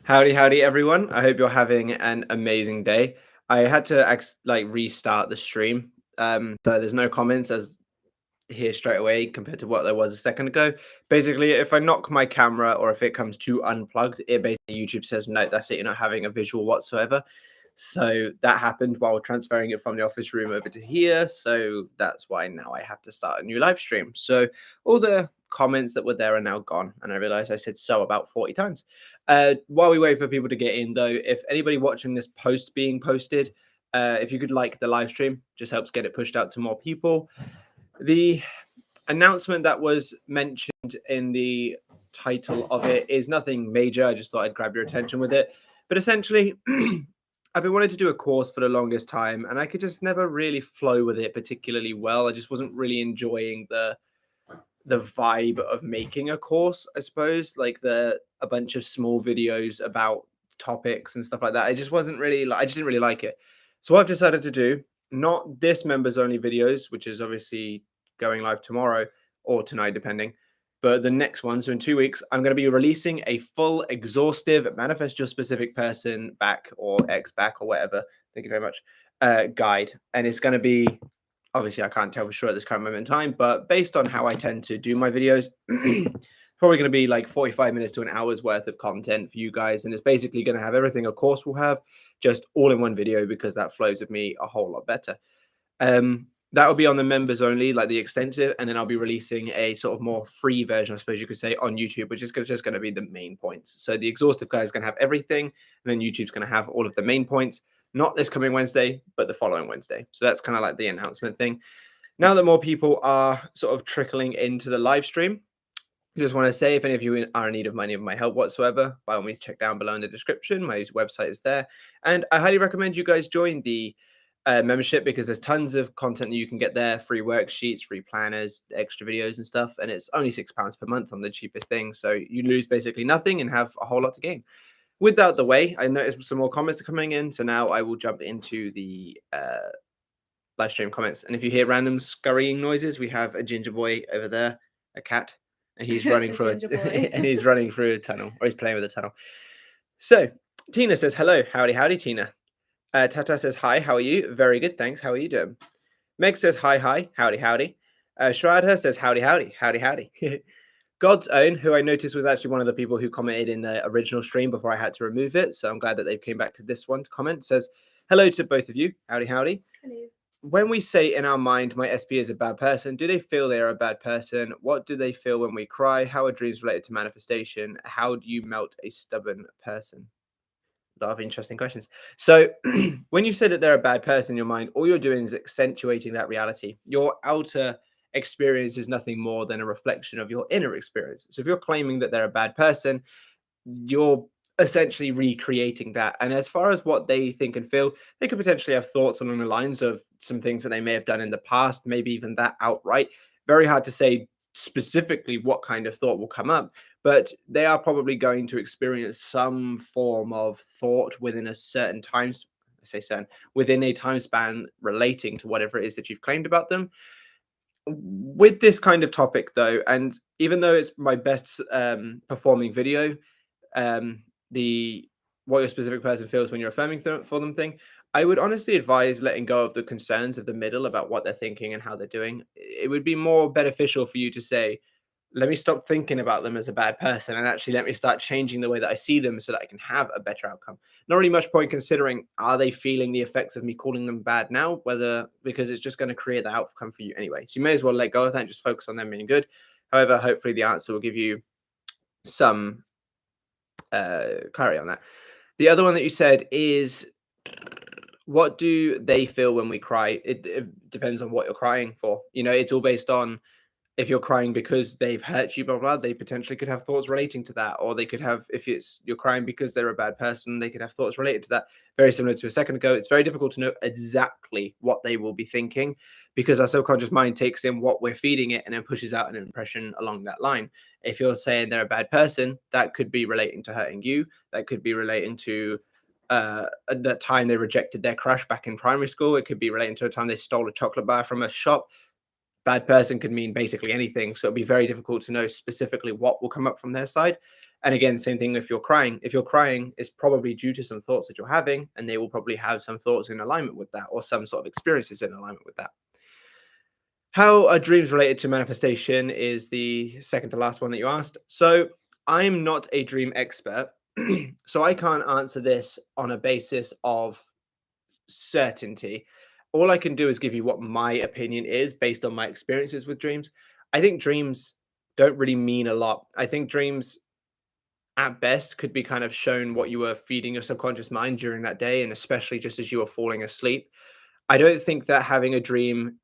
Howdy, howdy, everyone. I hope you're having an amazing day. I had to restart the stream. So there's no comments as here straight away compared to what there was a second ago. Basically, if I knock my camera or if it comes too unplugged, it basically YouTube says no, that's it. You're not having a visual whatsoever. So that happened while transferring it from the office room over to here. So that's why now I have to start a new live stream. So all the comments that were there are now gone. And I realized I said so about 40 times. While we wait for people to get in, though, if anybody watching this post being posted, if you could like the live stream, just helps get it pushed out to more people. The announcement that was mentioned in the title of it is nothing major. I just thought I'd grab your attention with it. But essentially, I've been wanting to do a course for the longest time, and I could just never really flow with it particularly well. I just wasn't really enjoying the vibe of making a course, I suppose, like a bunch of small videos about topics and stuff like that. I just wasn't really I just didn't really like it. So what I've decided to do, not this members only videos, which is obviously going live tomorrow or tonight, depending. But the next one, so in 2 weeks, I'm going to be releasing a full, exhaustive manifest your specific person back or X back or whatever. Thank you very much. Guide, and it's going to be obviously I can't tell for sure at this current moment in time, but based on how I tend to do my videos, probably going to be like 45 minutes to an hour's worth of content for you guys. And it's basically going to have everything a course will have just all in one video because that flows with me a whole lot better. That will be on the members only, like the extensive, and then I'll be releasing a sort of more free version, I suppose you could say, on YouTube, which is just going to be the main points. So the exhaustive guy is going to have everything, and then YouTube's going to have all of the main points. Not this coming Wednesday, but the following Wednesday. So that's kind of like the announcement thing. Now that more people are sort of trickling into the live stream, I just want to say if any of you are in need of any of my help whatsoever, by all means, check down below in the description. My website is there. And I highly recommend you guys join the membership because there's tons of content that you can get there, free worksheets, free planners, extra videos and stuff. And it's only £6 per month on the cheapest thing. So you lose basically nothing and have a whole lot to gain. With that out the way, I noticed some more comments are coming in. So now I will jump into the live stream comments. And if you hear random scurrying noises, we have a ginger boy over there, a cat, and he's running through and he's running through a tunnel, or he's playing with a tunnel. So Tina says, hello, howdy, howdy, Tina. Tata says, hi, how are you? Very good, thanks. How are you doing? Meg says, hi, hi, howdy, howdy. Shradha says, howdy, howdy, howdy, howdy. God's Own, who I noticed was actually one of the people who commented in the original stream before I had to remove it. So I'm glad that they came back to this one to comment. Says, hello to both of you. Howdy, howdy. Hello. When we say in our mind, my SP is a bad person, do they feel they are a bad person? What do they feel when we cry? How are dreams related to manifestation? How do you melt a stubborn person? A lot of interesting questions. So when you say that they're a bad person in your mind, all you're doing is accentuating that reality. Your outer experience is nothing more than a reflection of your inner experience. So if you're claiming that they're a bad person, you're essentially recreating that. And as far as what they think and feel, they could potentially have thoughts along the lines of some things that they may have done in the past, maybe even that outright. Very hard to say specifically what kind of thought will come up, but they are probably going to experience some form of thought within a certain time. I say certain within a time span relating to whatever it is that you've claimed about them. With this kind of topic, though, and even though it's my best performing video, the what your specific person feels when you're affirming for them thing, I would honestly advise letting go of the concerns of the middle about what they're thinking and how they're doing. It would be more beneficial for you to say, let me stop thinking about them as a bad person and actually let me start changing the way that I see them so that I can have a better outcome. Not really much point considering are they feeling the effects of me calling them bad now, whether because it's just going to create the outcome for you anyway. So you may as well let go of that and just focus on them being good. However, hopefully the answer will give you some clarity on that. The other one that you said is, what do they feel when we cry? It depends on what you're crying for. You know, it's all based on if you're crying because they've hurt you, blah, blah, they potentially could have thoughts relating to that. Or they could have, if it's you're crying because they're a bad person, they could have thoughts related to that. Very similar to a second ago. It's very difficult to know exactly what they will be thinking because our subconscious mind takes in what we're feeding it and then pushes out an impression along that line. If you're saying they're a bad person, that could be relating to hurting you. That could be relating to that time they rejected their crush back in primary school. It could be relating to a time they stole a chocolate bar from a shop. bad person could mean basically anything. So it'd be very difficult to know specifically what will come up from their side. And again, same thing if you're crying. If you're crying, it's probably due to some thoughts that you're having, and they will probably have some thoughts in alignment with that, or some sort of experiences in alignment with that. How are dreams related to manifestation is the second to last one that you asked. So I'm not a dream expert, so I can't answer this on a basis of certainty. All I can do is give you what my opinion is based on my experiences with dreams. I think dreams don't really mean a lot. I think dreams at best could be kind of shown what you were feeding your subconscious mind during that day, and especially just as you were falling asleep. I don't think that having a dream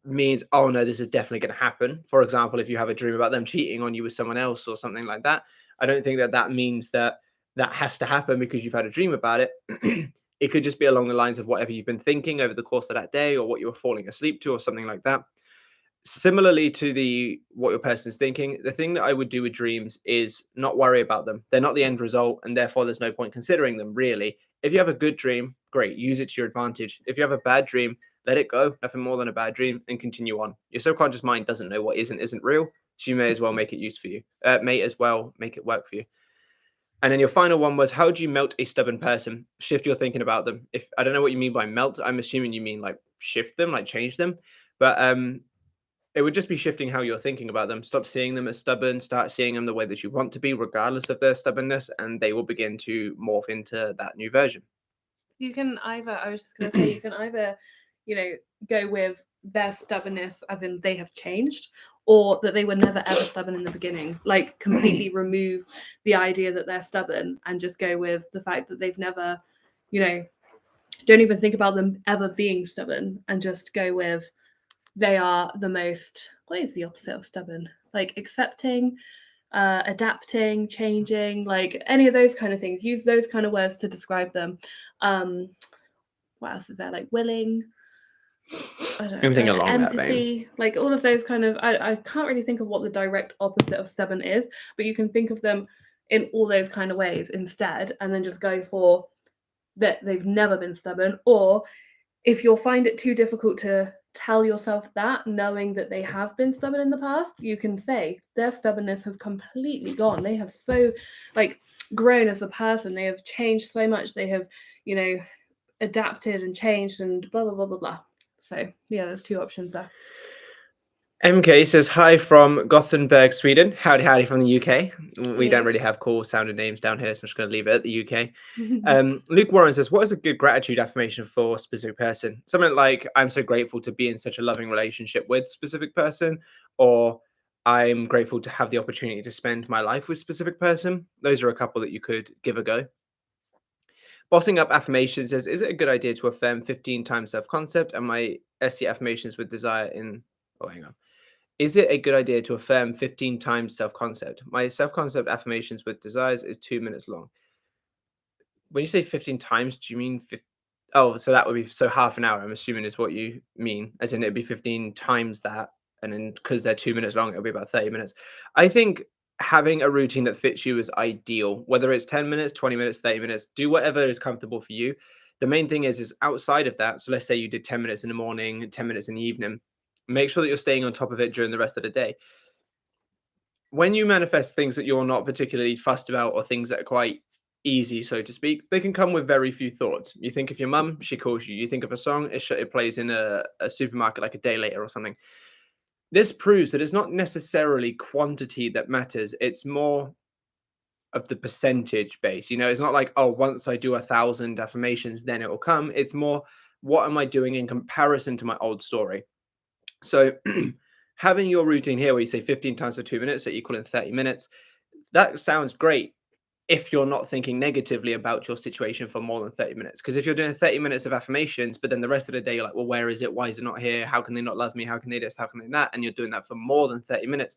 means, oh no, this is definitely going to happen. For example, if you have a dream about them cheating on you with someone else or something like that, I don't think that that means that that has to happen because you've had a dream about it. It could just be along the lines of whatever you've been thinking over the course of that day, or what you were falling asleep to, or something like that. Similarly to the what your person's thinking, the thing that I would do with dreams is not worry about them. They're not the end result, and therefore there's no point considering them really. If you have a good dream, great, use it to your advantage. If you have a bad dream, let it go, nothing more than a bad dream, and continue on. Your subconscious mind doesn't know what isn't real, so you may as well make it use for you. May as well make it work for you. And then your final one was, how do you melt a stubborn person? Shift your thinking about them. If I don't know what you mean by melt, I'm assuming you mean like shift them, like change them. But it would just be shifting how you're thinking about them. Stop seeing them as stubborn, start seeing them the way that you want to be, regardless of their stubbornness, and they will begin to morph into that new version. You can either, I was just going to say, you can either, go with their stubbornness as in they have changed, or that they were never ever stubborn in the beginning. Like completely remove the idea that they're stubborn and just go with the fact that they've never, don't even think about them ever being stubborn, and just go with they are the most, what is the opposite of stubborn? Like accepting, adapting, changing, like any of those kind of things. Use those kind of words to describe them. What else is there? Like willing, I don't Anything know, along that vein. empathy, like all of those kind of, I can't really think of what the direct opposite of stubborn is, but you can think of them in all those kind of ways instead, and then just go for that they've never been stubborn. Or if you'll find it too difficult to tell yourself that, knowing that they have been stubborn in the past, you can say their stubbornness has completely gone. They have so grown as a person. They have changed so much. They have, adapted and changed and blah, blah, blah, blah, blah. So yeah, there's two options there. MK says, hi from Gothenburg, Sweden. Howdy, howdy from the UK. We don't really have cool sounding names down here, so I'm just going to leave it at the UK. Luke Warren says, what is a good gratitude affirmation for a specific person? Something like, I'm so grateful to be in such a loving relationship with a specific person, or I'm grateful to have the opportunity to spend my life with a specific person. Those are a couple that you could give a go. Bossing Up Affirmations says, is it a good idea to affirm 15 times self-concept and my SC affirmations with desire in... Oh, hang on. Is it a good idea to affirm 15 times self-concept? My self-concept affirmations with desires is 2 minutes long. When you say 15 times, do you mean... Oh, so that would be... So half an hour, I'm assuming, is what you mean. As in, it'd be 15 times that. And then because they're 2 minutes long, it'll be about 30 minutes. I think having a routine that fits you is ideal. Whether it's 10 minutes, 20 minutes, 30 minutes, do whatever is comfortable for you. The main thing is outside of that. So let's say you did 10 minutes in the morning, 10 minutes in the evening. Make sure that you're staying on top of it during the rest of the day. When you manifest things that you're not particularly fussed about, or things that are quite easy, so to speak, they can come with very few thoughts. You think of your mum, she calls you. You think of a song, it plays in a supermarket like a day later or something. This proves that it's not necessarily quantity that matters. It's more of the percentage base. It's not like, oh, once I do 1,000 affirmations, then it will come. It's more, what am I doing in comparison to my old story? So having your routine here where you say 15 times for 2 minutes, so equaling 30 minutes, that sounds great if you're not thinking negatively about your situation for more than 30 minutes. Because if you're doing 30 minutes of affirmations, but then the rest of the day you're like, well, where is it? Why is it not here? How can they not love me? How can they this? How can they that? And you're doing that for more than 30 minutes,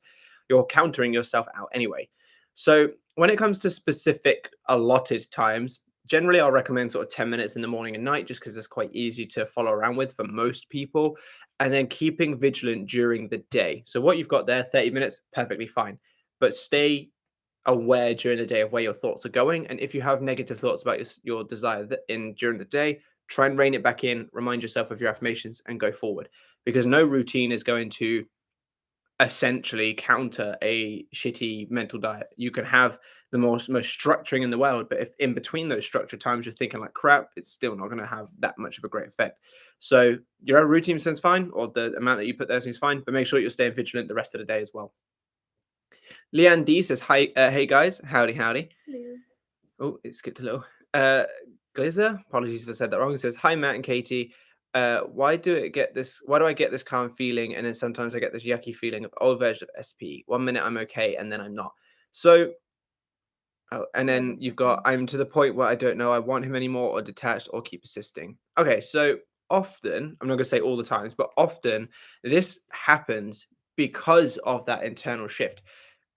you're countering yourself out anyway. So when it comes to specific allotted times, generally I'll recommend sort of 10 minutes in the morning and night, just because it's quite easy to follow around with for most people. And then keeping vigilant during the day. So what you've got there, 30 minutes, perfectly fine. But stay aware during the day of where your thoughts are going. And if you have negative thoughts about your desire during the day, try and rein it back in, remind yourself of your affirmations and go forward. because no routine is going to essentially counter a shitty mental diet. You can have the most structuring in the world, but if in between those structured times you're thinking like crap, it's still not going to have that much of a great effect. So your routine seems fine, or the amount that you put there seems fine, but make sure you're staying vigilant the rest of the day as well. Leanne D says, "Hi, hey guys, howdy, howdy." Hello. Oh, it skipped a little. Glazer, apologies if I said that wrong. It says, "Hi, Matt and Katie. Why do I get this? Why do I get this calm feeling, and then sometimes I get this yucky feeling of old version of SP? 1 minute I'm okay, and then I'm not." So, oh, and Where's then the you've got, second? "I'm to the point where I don't know I want him anymore, or detached, or keep persisting." Okay, so often, I'm not gonna say all the times, but often this happens because of that internal shift.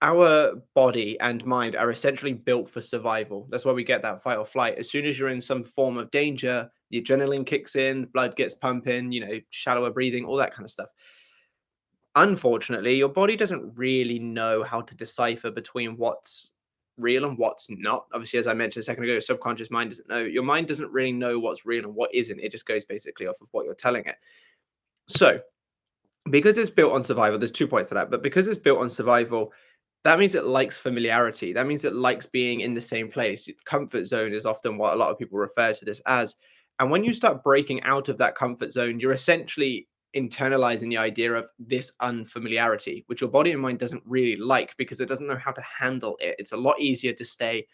Our body and mind are essentially built for survival. That's why we get that fight or flight. As soon as you're in some form of danger, the adrenaline kicks in, blood gets pumping, shallower breathing, all that kind of stuff. Unfortunately, your body doesn't really know how to decipher between what's real and what's not. Obviously, as I mentioned a second ago, your subconscious mind doesn't know. Your mind doesn't really know what's real and what isn't. It just goes basically off of what you're telling it. So, because it's built on survival, there's 2 points to that, but because it's built on survival, that means it likes familiarity. That means it likes being in the same place. Comfort zone is often what a lot of people refer to this as. And when you start breaking out of that comfort zone, you're essentially internalizing the idea of this unfamiliarity, which your body and mind doesn't really like because it doesn't know how to handle it. It's a lot easier to stay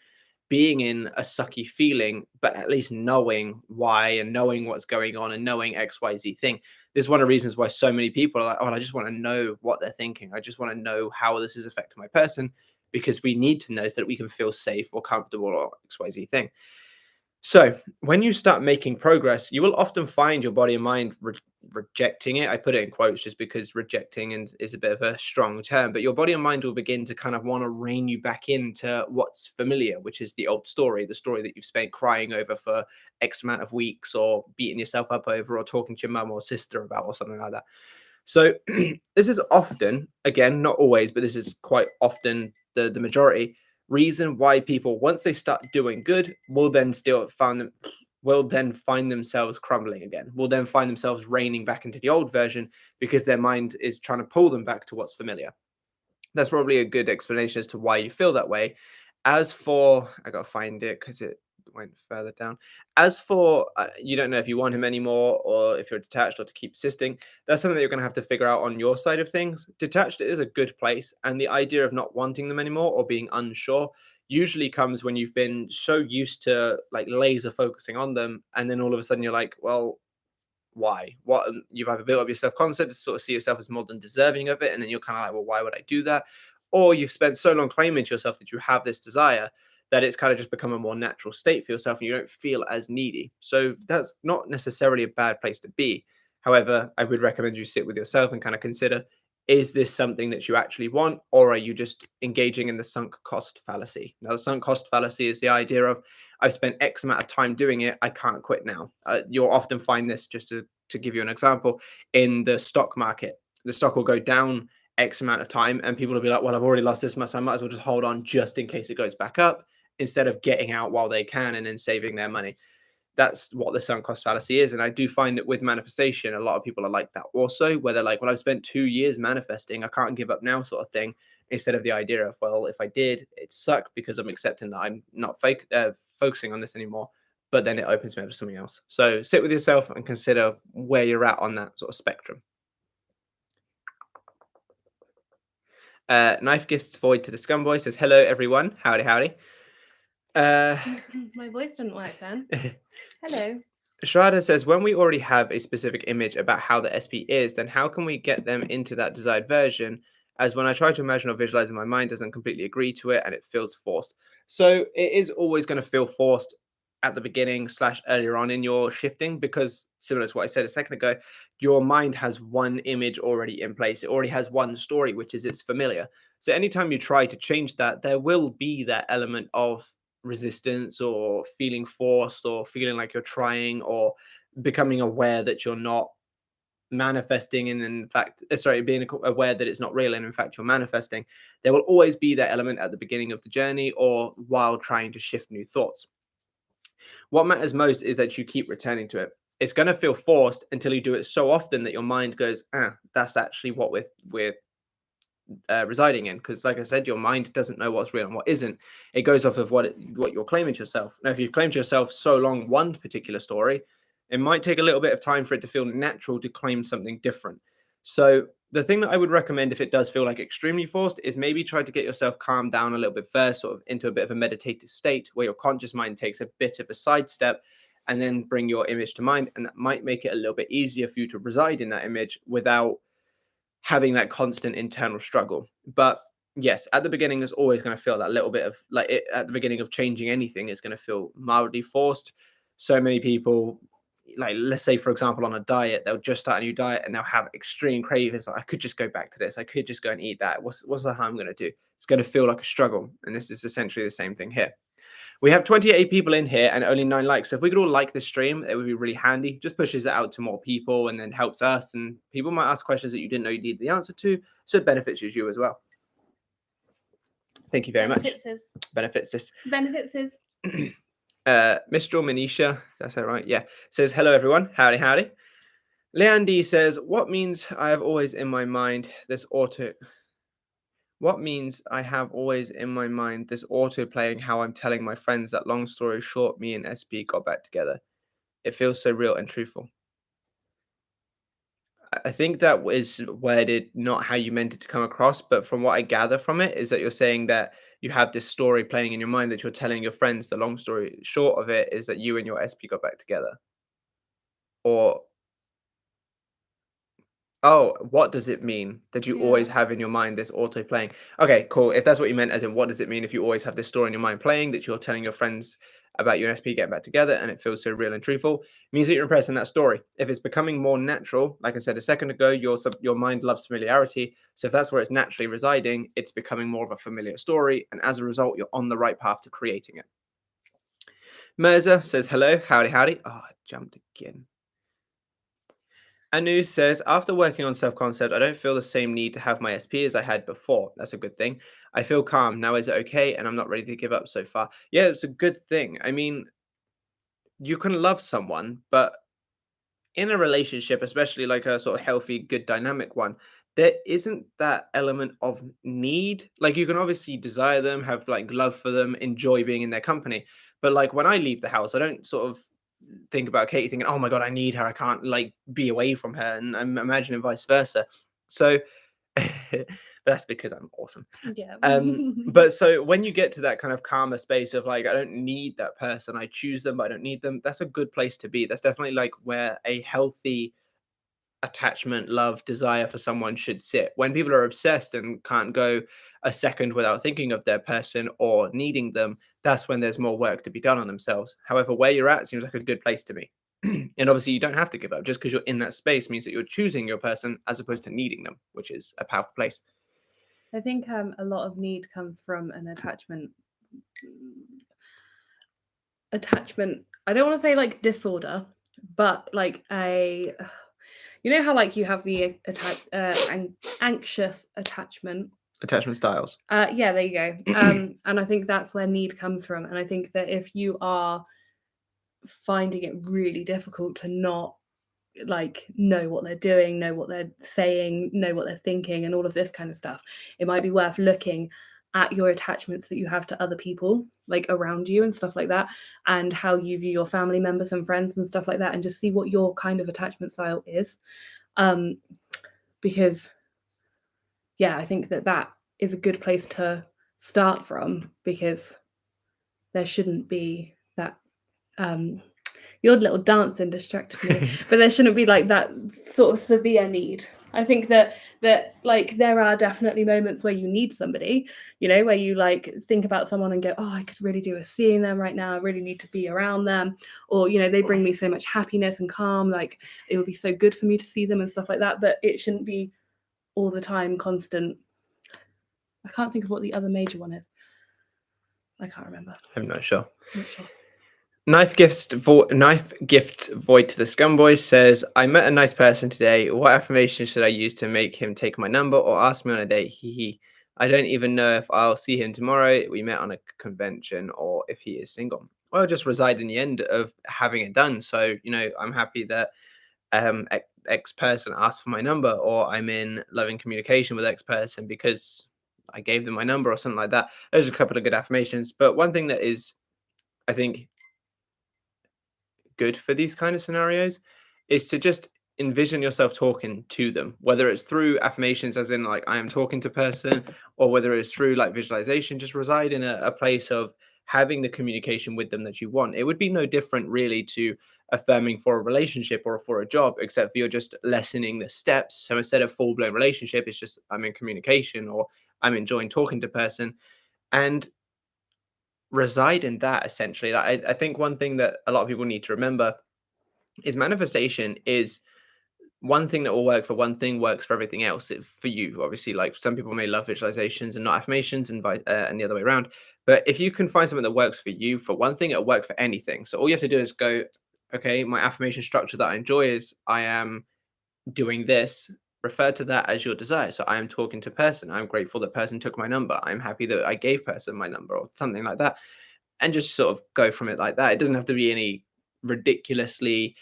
being in a sucky feeling, but at least knowing why and knowing what's going on and knowing XYZ thing. This is one of the reasons why so many people are like, oh, I just want to know what they're thinking. I just want to know how this is affecting my person, because we need to know so that we can feel safe or comfortable or XYZ thing. So, when you start making progress, you will often find your body and mind rejecting it. I put it in quotes just because rejecting is a bit of a strong term, but your body and mind will begin to kind of want to rein you back into what's familiar, which is the old story, the story that you've spent crying over for X amount of weeks, or beating yourself up over, or talking to your mum or sister about, or something like that. So, this is often, again, not always, but this is quite often the majority reason why people, once they start doing good, will then find themselves crumbling again, will then find themselves reining back into the old version, because their mind is trying to pull them back to what's familiar. That's probably a good explanation as to why you feel that way. As for, I gotta find it because it went further down. As for, you don't know if you want him anymore, or if you're detached, or to keep persisting, that's something that you're gonna have to figure out on your side of things. Detached is a good place, and the idea of not wanting them anymore or being unsure usually comes when you've been so used to like laser focusing on them, and then all of a sudden you're like, well, why? What? You've either built up your self concept to sort of see yourself as more than deserving of it, and then you're kind of like, well, why would I do that? Or you've spent so long claiming to yourself that you have this desire that it's kind of just become a more natural state for yourself, and you don't feel as needy. So that's not necessarily a bad place to be. However, I would recommend you sit with yourself and kind of consider, is this something that you actually want, or are you just engaging in the sunk cost fallacy? Now, the sunk cost fallacy is the idea of, I've spent X amount of time doing it, I can't quit now. You'll often find this, just to give you an example, in the stock market. The stock will go down X amount of time, and people will be like, well, I've already lost this much, I might as well just hold on just in case it goes back up, instead of getting out while they can and then saving their money. That's what the sunk cost fallacy is. And I do find that with manifestation, a lot of people are like that also, where they're like, well, I've spent 2 years manifesting, I can't give up now, sort of thing. Instead of the idea of, well, if I did, it sucked because I'm accepting that I'm not focusing on this anymore. But then it opens me up to something else. So sit with yourself and consider where you're at on that sort of spectrum. Knife Gifts Void to the Scumboy says, hello, everyone. Howdy, howdy. My voice didn't work then. Hello. Shraddha says, when we already have a specific image about how the SP is, then how can we get them into that desired version? As when I try to imagine or visualize in my mind, doesn't completely agree to it and it feels forced. So it is always going to feel forced at the beginning / earlier on in your shifting, because similar to what I said a second ago, your mind has one image already in place. It already has one story, which is it's familiar. So anytime you try to change that, there will be that element of resistance, or feeling forced, or feeling like you're trying, or becoming aware that you're not manifesting, and in fact, being aware that it's not real, and in fact you're manifesting. There will always be that element at the beginning of the journey, or while trying to shift new thoughts. What matters most is that you keep returning to it. it's going to feel forced until you do it so often that your mind goes, that's actually what we're residing in. Because, like I said, your mind doesn't know what's real and what isn't. It goes off of what you're claiming to yourself. Now, if you've claimed to yourself so long one particular story, it might take a little bit of time for it to feel natural to claim something different. So the thing that I would recommend if it does feel like extremely forced is maybe try to get yourself calmed down a little bit first, sort of into a bit of a meditative state where your conscious mind takes a bit of a sidestep, and then bring your image to mind. And that might make it a little bit easier for you to reside in that image without having that constant internal struggle. But yes, at the beginning, it's always going to feel that little bit of like it, at the beginning of changing anything, it's going to feel mildly forced. So many people, like let's say for example on a diet, they'll just start a new diet and they'll have extreme cravings. Like I could just go back to this. I could just go and eat that. What's the harm I'm going to do? It's going to feel like a struggle. And this is essentially the same thing here. We have 28 people in here and only 9 likes. So if we could all like this stream, it would be really handy. Just pushes it out to more people and then helps us. And people might ask questions that you didn't know you needed the answer to. So it benefits you as well. Thank you very much. Benefits us. Mistral Manisha, that's that right? Yeah. Says, hello everyone. Howdy, howdy. Leandy says, what means I have always in my mind this auto playing how I'm telling my friends that long story short, me and SP got back together. It feels so real and truthful. I think that is worded not how you meant it to come across, but from what I gather from it is that you're saying that you have this story playing in your mind that you're telling your friends. The long story short of it is that you and your SP got back together. Or oh, what does it mean that you always have in your mind this auto playing? Okay, cool. If that's what you meant, as in what does it mean if you always have this story in your mind playing that you're telling your friends about you and SP getting back together and it feels so real and truthful, it means that you're impressed in that story. If it's becoming more natural, like I said a second ago, your mind loves familiarity. So if that's where it's naturally residing, it's becoming more of a familiar story. And as a result, you're on the right path to creating it. Mirza says, hello, howdy, howdy. Oh, I jumped again. Anu says, after working on self-concept, I don't feel the same need to have my SP as I had before. That's a good thing. I feel calm. Now is it okay? And I'm not ready to give up so far. Yeah, it's a good thing. I mean, you can love someone, but in a relationship, especially like a sort of healthy, good dynamic one, there isn't that element of need. Like you can obviously desire them, have like love for them, enjoy being in their company. But like when I leave the house, I don't sort of think about Katie thinking, oh my God, I need her. I can't like be away from her. And I'm imagining vice versa. So that's because I'm awesome. Yeah. But so when you get to that kind of calmer space of like, I don't need that person, I choose them, but I don't need them. That's a good place to be. That's definitely like where a healthy attachment, love, desire for someone should sit. When people are obsessed and can't go a second without thinking of their person or needing them, that's when there's more work to be done on themselves. However, where you're at seems like a good place to be. And obviously you don't have to give up. Just because you're in that space means that you're choosing your person as opposed to needing them, which is a powerful place. I think a lot of need comes from an attachment. I don't want to say like disorder, but like you know how like you have the anxious attachment styles. Yeah, there you go. And I think that's where need comes from. And I think that if you are finding it really difficult to not like know what they're doing, know what they're saying, know what they're thinking, and all of this kind of stuff, it might be worth looking at your attachments that you have to other people like around you and stuff like that, and how you view your family members and friends and stuff like that, and just see what your kind of attachment style is. Because yeah, I think that is a good place to start from, because there shouldn't be that your little dancing distracted me, but there shouldn't be like that sort of severe need. I think that like there are definitely moments where you need somebody, you know, where you like think about someone and go, oh, I could really do with seeing them right now. I really need to be around them. Or, you know, they bring me so much happiness and calm. Like it would be so good for me to see them and stuff like that. But it shouldn't be all the time, constant. I can't think of what the other major one is. I can't remember. I'm not sure. Not sure. Knife Gifts Void to the Scumboy says, I met a nice person today. What affirmation should I use to make him take my number or ask me on a date? I don't even know if I'll see him tomorrow. We met on a convention, or if he is single. well, just reside in the end of having it done. So, I'm happy that X person asked for my number, or I'm in loving communication with X person because I gave them my number or something like that. There's a couple of good affirmations. But one thing that is, I think, good for these kind of scenarios is to just envision yourself talking to them, whether it's through affirmations, as in like I am talking to person, or whether it's through like visualization. Just reside in a place of having the communication with them that you want. It would be no different really to affirming for a relationship or for a job, except for you're just lessening the steps. So instead of full-blown relationship, it's just I'm in communication, or I'm enjoying talking to person, and reside in that essentially. Like, I think one thing that a lot of people need to remember is manifestation is one thing that will work for one thing works for everything else. For you, obviously, like some people may love visualizations and not affirmations, and the other way around. But if you can find something that works for you for one thing, it'll work for anything. So all you have to do is go, okay, my affirmation structure that I enjoy is I am doing this. Refer to that as your desire. So I am talking to person. I'm grateful that person took my number. I'm happy that I gave person my number, or something like that, and just sort of go from it like that. It doesn't have to be any ridiculously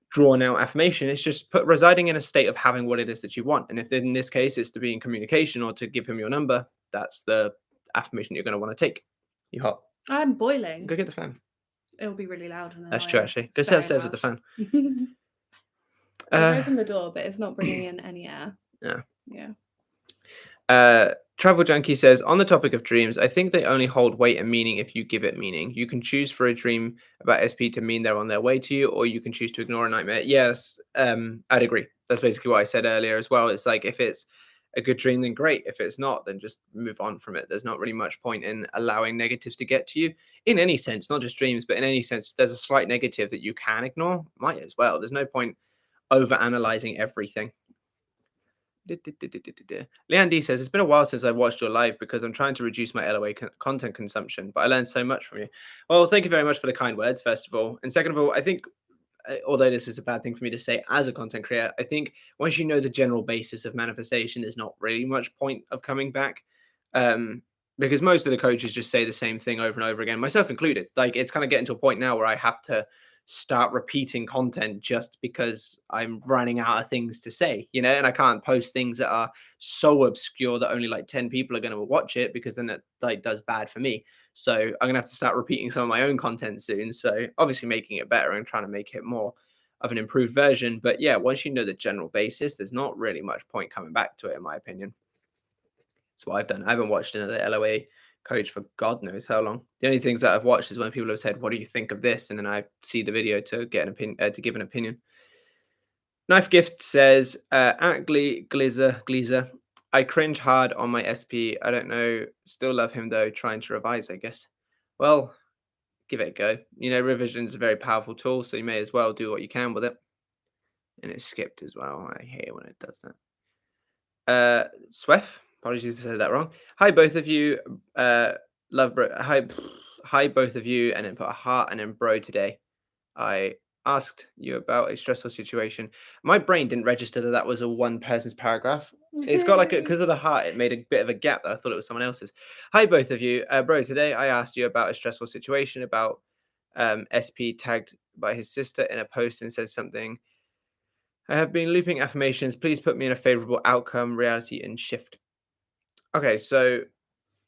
drawn out affirmation. It's just residing in a state of having what it is that you want. And if in this case it's to be in communication or to give him your number, that's the affirmation you're going to want to take. You hot? I'm boiling. Go get the fan. It'll be really loud and That's true, annoying. actually. Go It's sit very upstairs with the fan. loud. I've Uh, opened the door, but it's not bringing in any air. yeah. Yeah. Travel Junkie says, on the topic of dreams, I think they only hold weight and meaning if you give it meaning. You can choose for a dream about SP to mean they're on their way to you, or you can choose to ignore a nightmare. Yes, I'd agree. That's basically what I said earlier as well. It's like if it's a good dream, then great. If it's not, then just move on from it. There's not really much point in allowing negatives to get to you in any sense, not just dreams, but in any sense. If there's a slight negative that you can ignore, might as well. There's no point over analyzing everything. Leanne D says, it's been a while since I watched your live because I'm trying to reduce my LOA content consumption, but I learned so much from you. Well, thank you very much for the kind words, first of all. And second of all, I think, although this is a bad thing for me to say as a content creator, I think once you know the general basis of manifestation, there's not really much point of coming back. Because most of the coaches just say the same thing over and over again, myself included. Like it's kind of getting to a point now where I have to start repeating content just because I'm running out of things to say, and I can't post things that are so obscure that only like 10 people are going to watch it, because then it like does bad for me. So I'm going to have to start repeating some of my own content soon. So obviously making it better and trying to make it more of an improved version. But yeah, once you know the general basis, there's not really much point coming back to it, in my opinion. That's what I've done. I haven't watched another LOA coach for God knows how long. The only things that I've watched is when people have said, "What do you think of this?" and then I see the video to get an opinion, to give an opinion. Knife Gift says, at Gleazer, I cringe hard on my SP. I don't know. Still love him though. Trying to revise, I guess. Well, give it a go. Revision is a very powerful tool, so you may as well do what you can with it. And it's skipped as well. I hate when it does that. Swef. Apologies if I said that wrong. Hi, both of you. Love bro. Hi, both of you. And then put a heart and then bro today. I asked you about a stressful situation. My brain didn't register that was a one person's paragraph. It's got like because of the heart, it made a bit of a gap that I thought it was someone else's. Hi, both of you. Bro, today I asked you about a stressful situation about SP tagged by his sister in a post and said something. I have been looping affirmations. Please put me in a favorable outcome, reality, and shift. Okay, so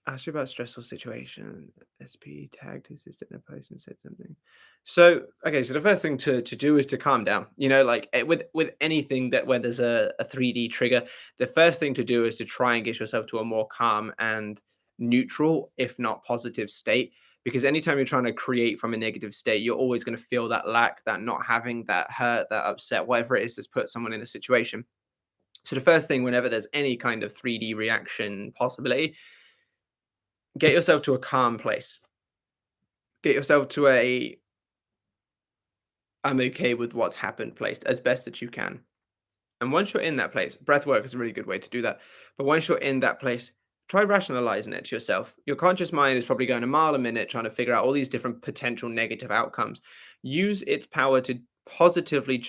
I asked you about stressful situation. SP tagged his sister in a post and said something. So, okay, so the first thing to do is to calm down. Like with anything that where there's a 3D trigger, the first thing to do is to try and get yourself to a more calm and neutral, if not positive state. Because anytime you're trying to create from a negative state, you're always going to feel that lack, that not having, that hurt, that upset, whatever it is that's put someone in a situation. So the first thing, whenever there's any kind of 3D reaction possibility, get yourself to a calm place. Get yourself to a I'm okay with what's happened place as best that you can. And once you're in that place, breath work is a really good way to do that. But once you're in that place, try rationalizing it to yourself. Your conscious mind is probably going a mile a minute trying to figure out all these different potential negative outcomes. Use its power to positively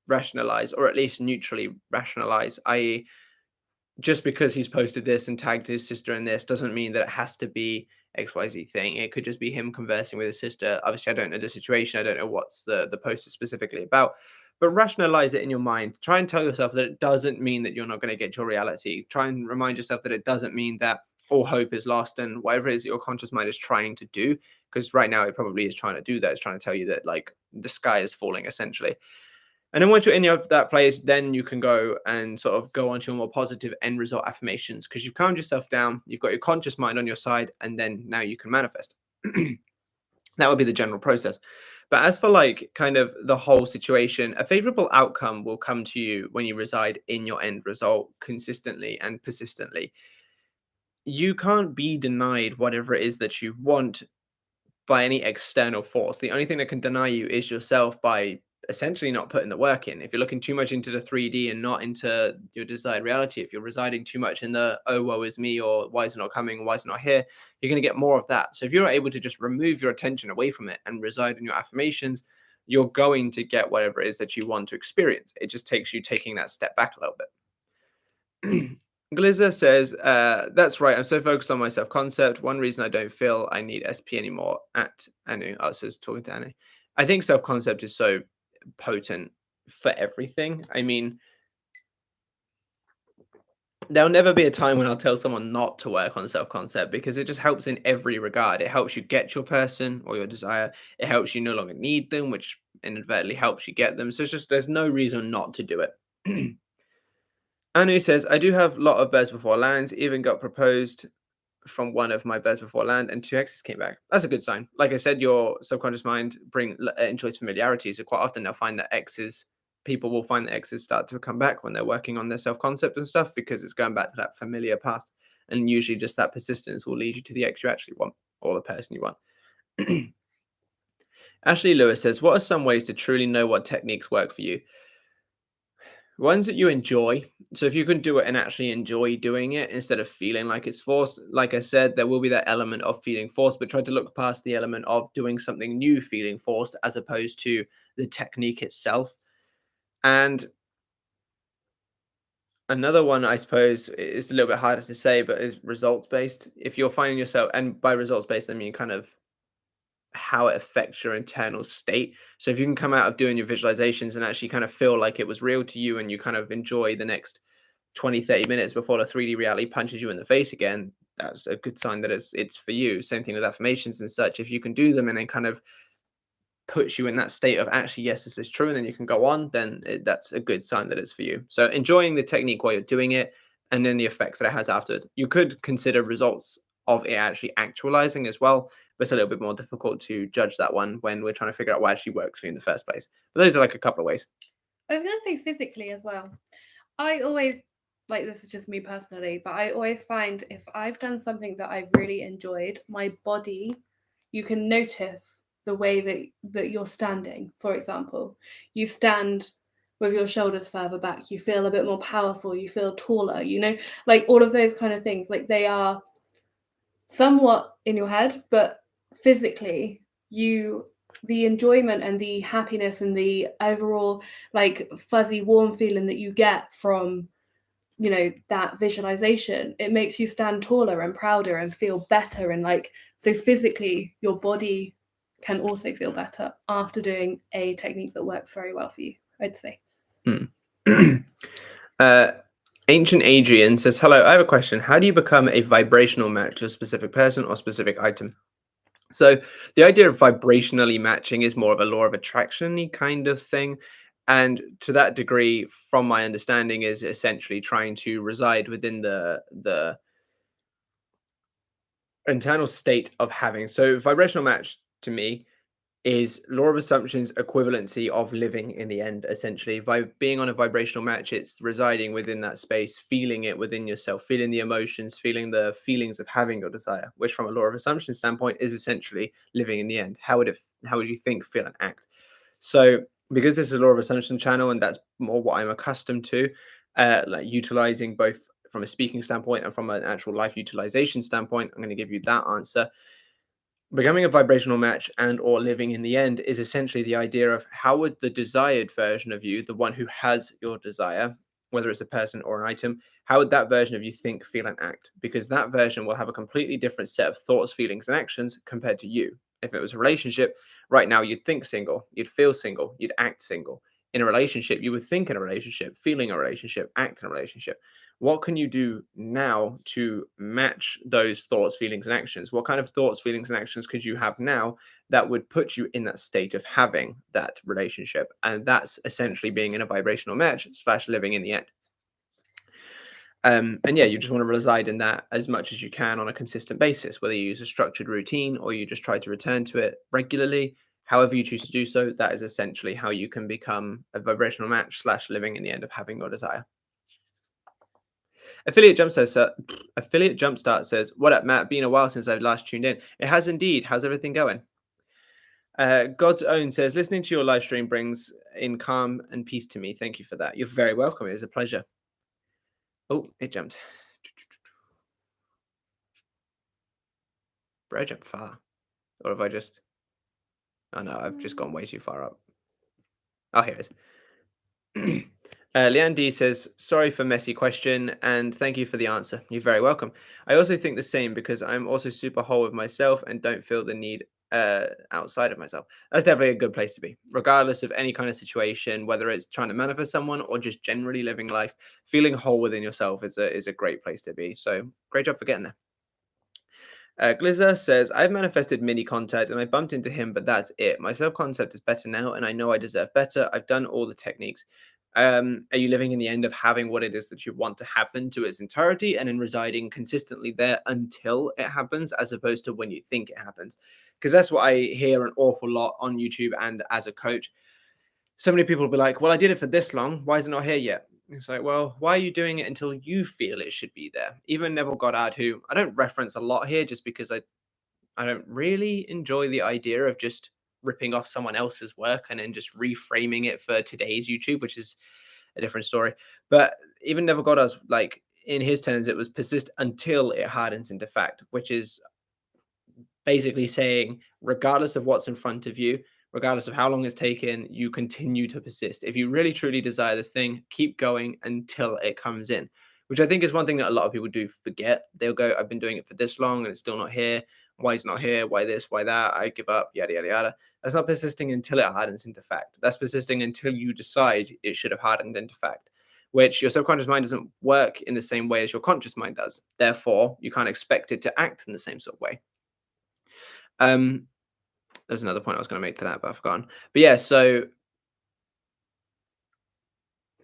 rationalize, or at least neutrally rationalize, i.e., just because he's posted this and tagged his sister in this doesn't mean that it has to be XYZ thing. It could just be him conversing with his sister. Obviously, I don't know the situation. I don't know what's the post is specifically about. But rationalize it in your mind. Try and tell yourself that it doesn't mean that you're not going to get your reality. Try and remind yourself that it doesn't mean that all hope is lost and whatever it is that your conscious mind is trying to do. Because right now it probably is trying to do that. It's trying to tell you that like the sky is falling essentially. And then once you're in that place, then you can go and sort of go on to your more positive end result affirmations because you've calmed yourself down, you've got your conscious mind on your side, and then now you can manifest. That would be the general process. But as for like kind of the whole situation, a favorable outcome will come to you when you reside in your end result consistently and persistently. You can't be denied whatever it is that you want by any external force. The only thing that can deny you is yourself by essentially not putting the work in. If you're looking too much into the 3D and not into your desired reality, if you're residing too much in the, oh, woe is me, or why is it not coming, why is it not here, you're going to get more of that. So if you're able to just remove your attention away from it and reside in your affirmations, you're going to get whatever it is that you want to experience. It just takes you taking that step back a little bit. Glizzer says, that's right. I'm so focused on my self-concept. One reason I don't feel I need SP anymore at Anu. Oh, so it's talking to Anu. I think self-concept is so potent for everything. I mean, there'll never be a time when I'll tell someone not to work on self-concept because it just helps in every regard. It helps you get your person or your desire. It helps you no longer need them, which inadvertently helps you get them. So it's just, there's no reason not to do it. Anu says, I do have a lot of birds before lands, even got proposed from one of my birds before land and 2 X's came back. That's a good sign. Like I said, your subconscious mind enjoys familiarity. So quite often they'll find that people will find that X's start to come back when they're working on their self-concept and stuff because it's going back to that familiar path. And usually just that persistence will lead you to the X you actually want or the person you want. Ashley Lewis says, what are some ways to truly know what techniques work for you? Ones that you enjoy. So if you can do it and actually enjoy doing it instead of feeling like it's forced, like I said, there will be that element of feeling forced, but try to look past the element of doing something new feeling forced as opposed to the technique itself. And another one, I suppose, is a little bit harder to say, but is results based. If you're finding yourself, and by results based, I mean kind of how it affects your internal state. So if you can come out of doing your visualizations and actually kind of feel like it was real to you and you kind of enjoy the next 20-30 minutes before the 3D reality punches you in the face again, that's a good sign that it's for you. Same thing with affirmations and such. If you can do them and then kind of puts you in that state of actually, yes, this is true, and then you can go on, then that's a good sign that it's for you. So enjoying the technique while you're doing it and then the effects that it has afterwards. You could consider results of it actually actualizing as well, but it's a little bit more difficult to judge that one when we're trying to figure out what actually works for you in the first place. But those are like a couple of ways. I was going to say physically as well. I always, like, this is just me personally, but I always find if I've done something that I've really enjoyed, my body, you can notice the way that you're standing. For example, you stand with your shoulders further back, you feel a bit more powerful, you feel taller, like all of those kind of things, like they are somewhat in your head, but physically the enjoyment and the happiness and the overall like fuzzy warm feeling that you get from that visualization, it makes you stand taller and prouder and feel better, and like, so physically your body can also feel better after doing a technique that works very well for you, I'd say. Ancient Adrian says, hello, I have a question. How do you become a vibrational match to a specific person or specific item? So the idea of vibrationally matching is more of a law of attraction-y kind of thing. And to that degree, from my understanding, is essentially trying to reside within the internal state of having. So vibrational match to me is law of assumptions equivalency of living in the end. Essentially, by being on a vibrational match, it's residing within that space, feeling it within yourself, feeling the emotions, feeling the feelings of having your desire, which from a law of assumption standpoint is essentially living in the end. How would you think, feel, and act? So because this is a law of assumption channel and that's more what I'm accustomed to, like utilizing both from a speaking standpoint and from an actual life utilization standpoint, I'm going to give you that answer. Becoming a vibrational match and or living in the end is essentially the idea of how would the desired version of you, the one who has your desire, whether it's a person or an item, how would that version of you think, feel, and act? Because that version will have a completely different set of thoughts, feelings, and actions compared to you. If it was a relationship, right now you'd think single, you'd feel single, you'd act single. In a relationship, you would think in a relationship, feeling a relationship, act in a relationship. What can you do now to match those thoughts, feelings, and actions? What kind of thoughts, feelings, and actions could you have now that would put you in that state of having that relationship? And that's essentially being in a vibrational match / living in the end. And yeah, you just want to reside in that as much as you can on a consistent basis, whether you use a structured routine or you just try to return to it regularly. However you choose to do so, that is essentially how you can become a vibrational match / living in the end of having your desire. Affiliate Jumpstart says, "What up, Matt? Been a while since I've last tuned in." It has indeed. How's everything going? God's Own says, "Listening to your live stream brings in calm and peace to me. Thank you for that." You're very welcome. It is a pleasure. Oh, it jumped. Bro, I jumped far. Or have I just... Oh no, I've just gone way too far up. Oh, here it is. Leanne D says, "Sorry for messy question and thank you for the answer. You're very welcome. I also think the same because I'm also super whole with myself and don't feel the need outside of myself." That's definitely a good place to be, regardless of any kind of situation, whether it's trying to manifest someone or just generally living life. Feeling whole within yourself is a great place to be. So great job for getting there. Glizzer says, "I've manifested mini contact and I bumped into him, but that's it. My self-concept is better now and I know I deserve better. I've done all the techniques." Are you living in the end of having what it is that you want to happen to its entirety and then residing consistently there until it happens, as opposed to when you think it happens? Because that's what I hear an awful lot on YouTube and as a coach. So many people will be like, "Well, I did it for this long. Why is it not here yet?" It's like, well, why are you doing it until you feel it should be there? Even Neville Goddard, who I don't reference a lot here just because I don't really enjoy the idea of just ripping off someone else's work and then just reframing it for today's YouTube, which is a different story. But even Neville Goddard's, like, in his terms, it was persist until it hardens into fact, which is basically saying, regardless of what's in front of you, regardless of how long it's taken, you continue to persist. If you really truly desire this thing, keep going until it comes in, which I think is one thing that a lot of people do forget. They'll go, "I've been doing it for this long and it's still not here. Why is it not here? Why this? Why that? I give up, yada, yada, yada." That's not persisting until it hardens into fact. That's persisting until you decide it should have hardened into fact, which your subconscious mind doesn't work in the same way as your conscious mind does. Therefore, you can't expect it to act in the same sort of way. There's another point I was going to make to that, but I've forgotten. But yeah, so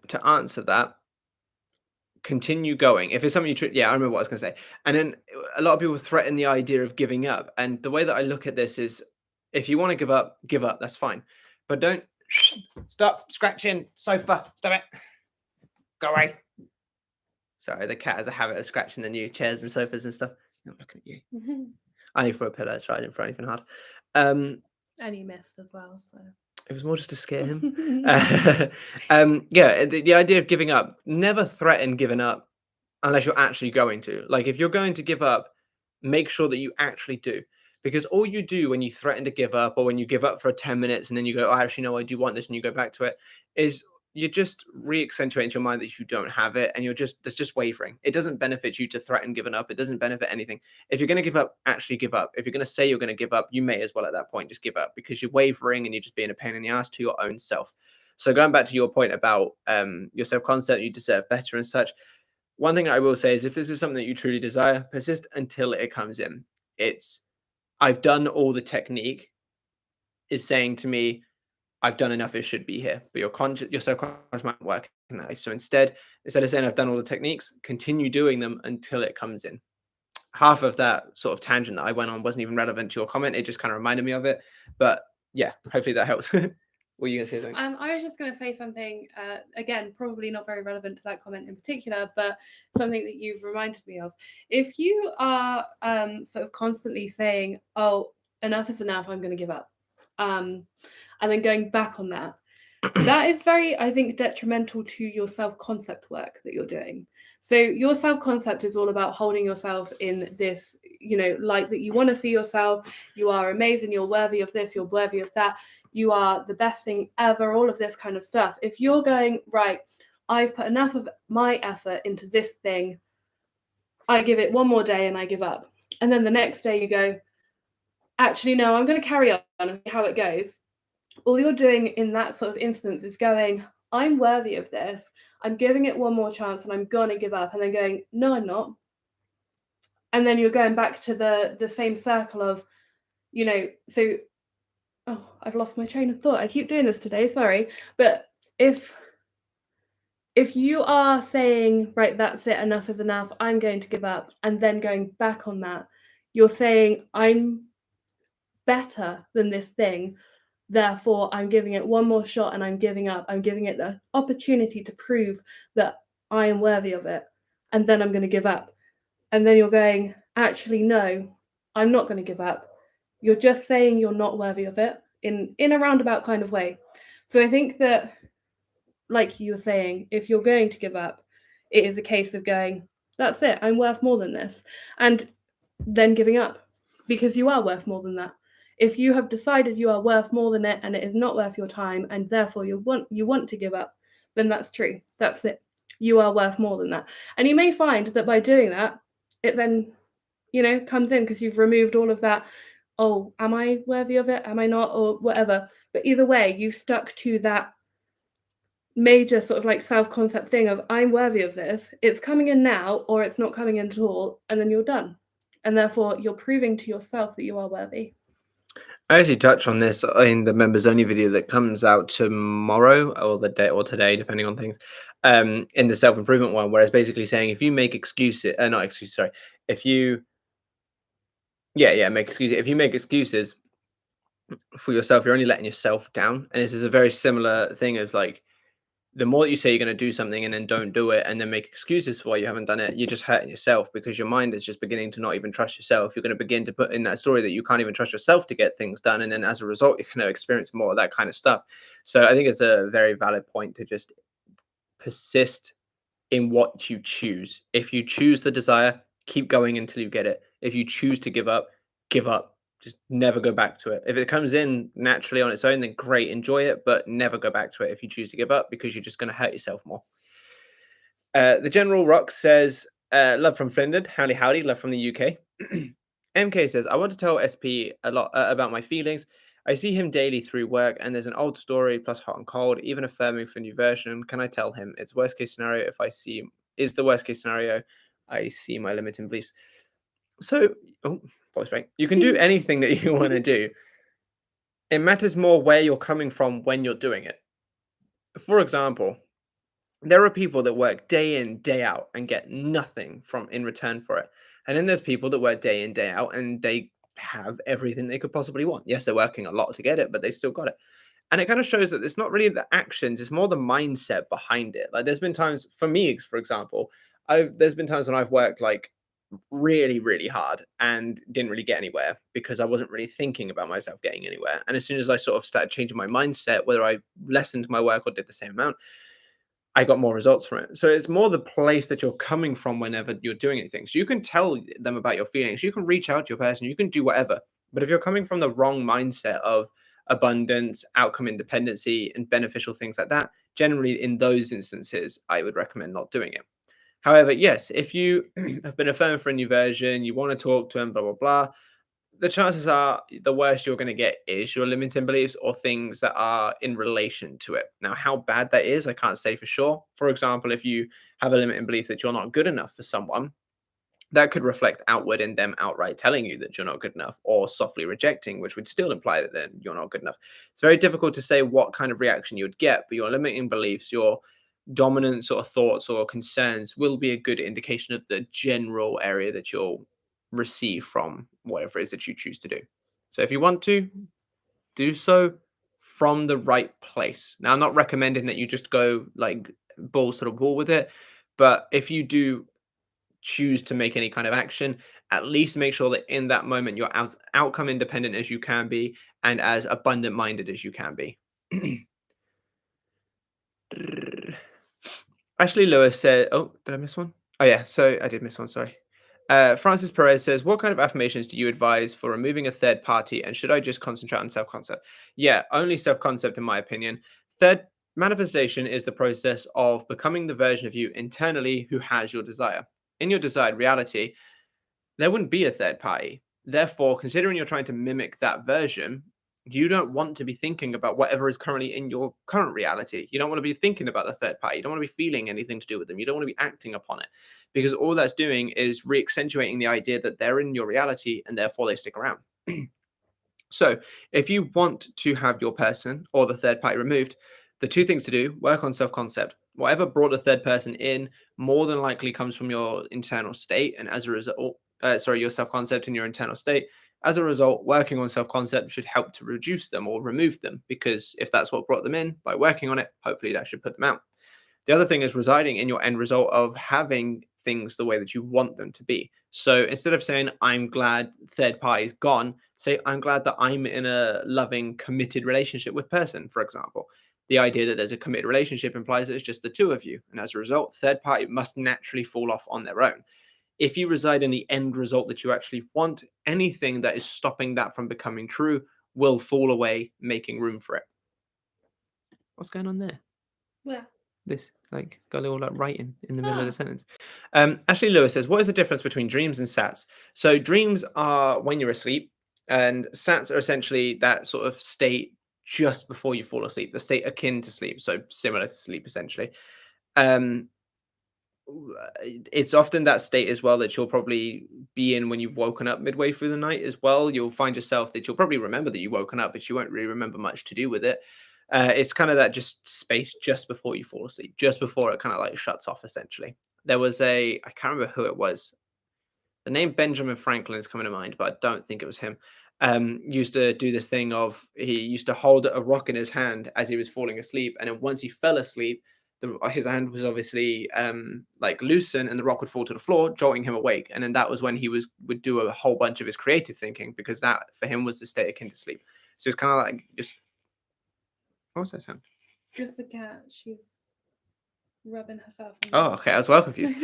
to answer that, continue going. If it's something I remember what I was going to say. And then a lot of people threaten the idea of giving up. And the way that I look at this is, if you want to give up, that's fine. But don't stop scratching sofa. Stop it. Go away. Sorry, the cat has a habit of scratching the new chairs and sofas and stuff. Not looking at you. I need for a pillow, so I didn't throw anything hard. And he missed as well, so it was more just to scare him. Yeah, the idea of giving up, never threaten giving up unless you're actually going to. Like, if you're going to give up, make sure that you actually do. Because all you do when you threaten to give up, or when you give up for 10 minutes and then you go, "Oh, actually, no, I do want this," and you go back to it, is you just re-accentuate into your mind that you don't have it, and that's just wavering. It doesn't benefit you to threaten giving up. It doesn't benefit anything. If you're going to give up, actually give up. If you're going to say you're going to give up, you may as well at that point just give up, because you're wavering and you're just being a pain in the ass to your own self. So going back to your point about your self-concept, you deserve better and such. One thing I will say is, if this is something that you truly desire, persist until it comes in. I've done all the technique is saying to me, I've done enough, it should be here. But your subconscious might work in that. So instead of saying I've done all the techniques, continue doing them until it comes in. Half of that sort of tangent that I went on wasn't even relevant to your comment. It just kind of reminded me of it. But yeah, hopefully that helps. Were you going to say something? I was just going to say something, again, probably not very relevant to that comment in particular, but something that you've reminded me of. If you are sort of constantly saying, "Oh, enough is enough, I'm going to give up," and then going back on that, that is very, I think, detrimental to your self-concept work that you're doing. So your self-concept is all about holding yourself in this, light that you want to see yourself. You are amazing. You're worthy of this. You're worthy of that. You are the best thing ever. All of this kind of stuff. If you're going, right, I've put enough of my effort into this thing. I give it one more day and I give up. And then the next day you go, actually, no, I'm going to carry on and see how it goes. All you're doing in that sort of instance is going, I'm worthy of this. I'm giving it one more chance and I'm going to give up. And then going, no, I'm not. And then you're going back to the same circle of, so, oh, I've lost my train of thought. I keep doing this today, sorry. But if you are saying, right, that's it, enough is enough, I'm going to give up, and then going back on that, you're saying, I'm better than this thing, therefore I'm giving it one more shot and I'm giving up. I'm giving it the opportunity to prove that I am worthy of it, and then I'm going to give up. And then you're going, actually, no, I'm not going to give up. You're just saying you're not worthy of it in a roundabout kind of way. So I think that, like you were saying, if you're going to give up, it is a case of going, that's it, I'm worth more than this, and then giving up, because you are worth more than that. If you have decided you are worth more than it and it is not worth your time, and therefore you want to give up, then that's true. That's it. You are worth more than that. And you may find that by doing that, it then, comes in, because you've removed all of that, oh, am I worthy of it? Am I not? Or whatever. But either way, you've stuck to that major sort of like self-concept thing of, I'm worthy of this. It's coming in now, or it's not coming in at all, and then you're done. And therefore, you're proving to yourself that you are worthy. I actually touch on this in the members only video that comes out tomorrow or the day or today, depending on things. In the self-improvement one, where it's basically saying if you make excuses, not excuses, sorry, if you make excuses. If you make excuses for yourself, you're only letting yourself down. And this is a very similar thing as like, the more that you say you're going to do something and then don't do it and then make excuses for why you haven't done it, you're just hurting yourself, because your mind is just beginning to not even trust yourself. You're going to begin to put in that story that you can't even trust yourself to get things done. And then as a result, you're going to experience more of that kind of stuff. So I think it's a very valid point to just persist in what you choose. If you choose the desire, keep going until you get it. If you choose to give up, give up. Just never go back to it. If it comes in naturally on its own, then great, enjoy it, but never go back to it if you choose to give up, because you're just going to hurt yourself more. The General Rock says, love from Finland. Howdy, howdy. Love from the UK. MK says, I want to tell SP a lot about my feelings. I see him daily through work, and there's an old story plus hot and cold, even affirming for new version. Can I tell him it's worst case scenario if I see is the worst case scenario? I see my limiting beliefs. So, voice break. You can do anything that you want to do. It matters more where you're coming from when you're doing it. For example, there are people that work day in, day out and get nothing in return for it. And then there's people that work day in, day out and they have everything they could possibly want. Yes, they're working a lot to get it, but they still got it. And it kind of shows that it's not really the actions, it's more the mindset behind it. Like there's been times for me, for example, there's been times when I've worked like really, really hard and didn't really get anywhere because I wasn't really thinking about myself getting anywhere. And as soon as I sort of started changing my mindset, whether I lessened my work or did the same amount, I got more results from it. So it's more the place that you're coming from whenever you're doing anything. So you can tell them about your feelings, you can reach out to your person, you can do whatever. But if you're coming from the wrong mindset of abundance, outcome independency, and beneficial things like that, generally in those instances, I would recommend not doing it. However, yes, if you have been affirmed for a new version, you want to talk to them, blah, blah, blah, the chances are the worst you're going to get is your limiting beliefs or things that are in relation to it. Now, how bad that is, I can't say for sure. For example, if you have a limiting belief that you're not good enough for someone, that could reflect outward in them outright telling you that you're not good enough, or softly rejecting, which would still imply that then you're not good enough. It's very difficult to say what kind of reaction you would get, but your limiting beliefs, your dominant sort of thoughts or concerns will be a good indication of the general area that you'll receive from whatever it is that you choose to do. So if you want to, do so from the right place. Now, I'm not recommending that you just go like balls to the wall with it, but if you do choose to make any kind of action, at least make sure that in that moment you're as outcome independent as you can be and as abundant minded as you can be. Ashley Lewis said, oh, did I miss one? Oh, yeah. So I did miss one. Sorry. Francis Perez says, what kind of affirmations do you advise for removing a third party? And should I just concentrate on self-concept? Yeah, only self-concept, in my opinion. Third Manifestation is the process of becoming the version of you internally who has your desire. In your desired reality, there wouldn't be a third party. Therefore, considering you're trying to mimic that version, you don't want to be thinking about whatever is currently in your current reality. You don't want to be thinking about the third party. You don't want to be feeling anything to do with them. You don't want to be acting upon it, because all that's doing is re-accentuating the idea that they're in your reality and therefore they stick around. So, if you want to have your person or the third party removed, the two things to do: work on self concept. Whatever brought the third person in more than likely comes from your internal state. And as a result, your self concept and your internal state. As a result, working on self concept should help to reduce them or remove them, because if that's what brought them in, by working on it, hopefully that should put them out. The other thing is residing in your end result of having things the way that you want them to be. So instead of saying, I'm glad third party's gone, say, I'm glad that I'm in a loving, committed relationship with person, for example. The idea that there's a committed relationship implies that it's just the two of you. And as a result, third party must naturally fall off on their own. If you reside in the end result that you actually want, anything that is stopping that from becoming true will fall away, making room for it. What's going on there? Yeah. This got a little writing in the middle of the sentence. Ashley Lewis says, what is the difference between dreams and sats? So dreams are when you're asleep, and sats are essentially that sort of state just before you fall asleep, the state akin to sleep, so similar to sleep essentially. It's often that state as well that you'll probably be in when you've woken up midway through the night as well. You'll find yourself that you'll probably remember that you've woken up, but you won't really remember much to do with it. It's kind of that just space just before you fall asleep, just before it kind of shuts off essentially. There was I can't remember who it was. The name Benjamin Franklin is coming to mind, but I don't think it was him. Used to do this thing of, he used to hold a rock in his hand as he was falling asleep, and then once he fell asleep, his hand was obviously loosen, and the rock would fall to the floor, jolting him awake. And then that was when he would do a whole bunch of his creative thinking, because that for him was the state akin to sleep. So it's kind of just, what was that sound? It's the cat. She's rubbing herself. Oh, okay. I was well confused.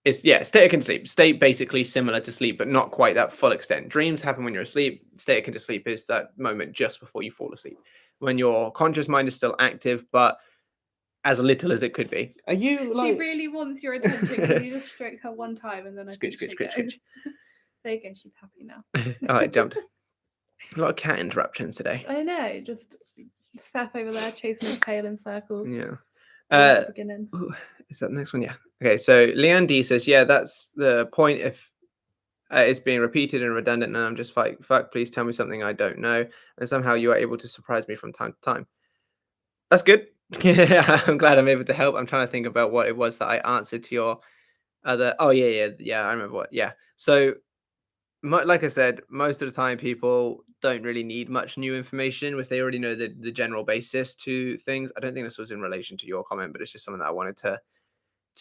It's state akin to sleep. State basically similar to sleep, but not quite that full extent. Dreams happen when you're asleep. State akin to sleep is that moment just before you fall asleep, when your conscious mind is still active, but as little as it could be. Are you She really wants your attention. Can you just stroke her one time and then Scritch. There you go. She's happy now. Oh, it jumped. A lot of cat interruptions today. I know. Just Seth over there chasing his tail in circles. Yeah. Beginning. Is that the next one? Yeah. Okay. So Leanne D says, yeah, that's the point. If it's being repeated and redundant, and I'm just like, fuck, please tell me something I don't know. And somehow you are able to surprise me from time to time. That's good. Yeah, I'm glad I'm able to help. I'm trying to think about what it was that I answered to your other. Oh, yeah. I remember what. Yeah. So, like I said, most of the time people don't really need much new information if they already know the general basis to things. I don't think this was in relation to your comment, but it's just something that I wanted to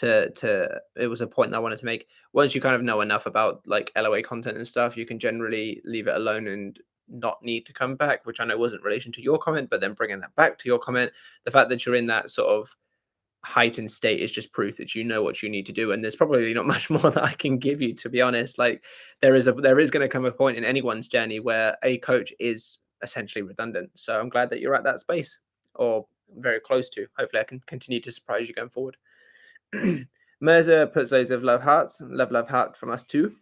it was a point that I wanted to make. Once you kind of know enough about LOA content and stuff, you can generally leave it alone and not need to come back, which I know wasn't in relation to your comment, but then bringing that back to your comment, the fact that you're in that sort of heightened state is just proof that you know what you need to do, and there's probably not much more that I can give you, to be honest. There is going to come a point in anyone's journey where a coach is essentially redundant. So I'm glad that you're at that space, or very close to. Hopefully I can continue to surprise you going forward. Mirza puts loads of love hearts. Love heart from us too.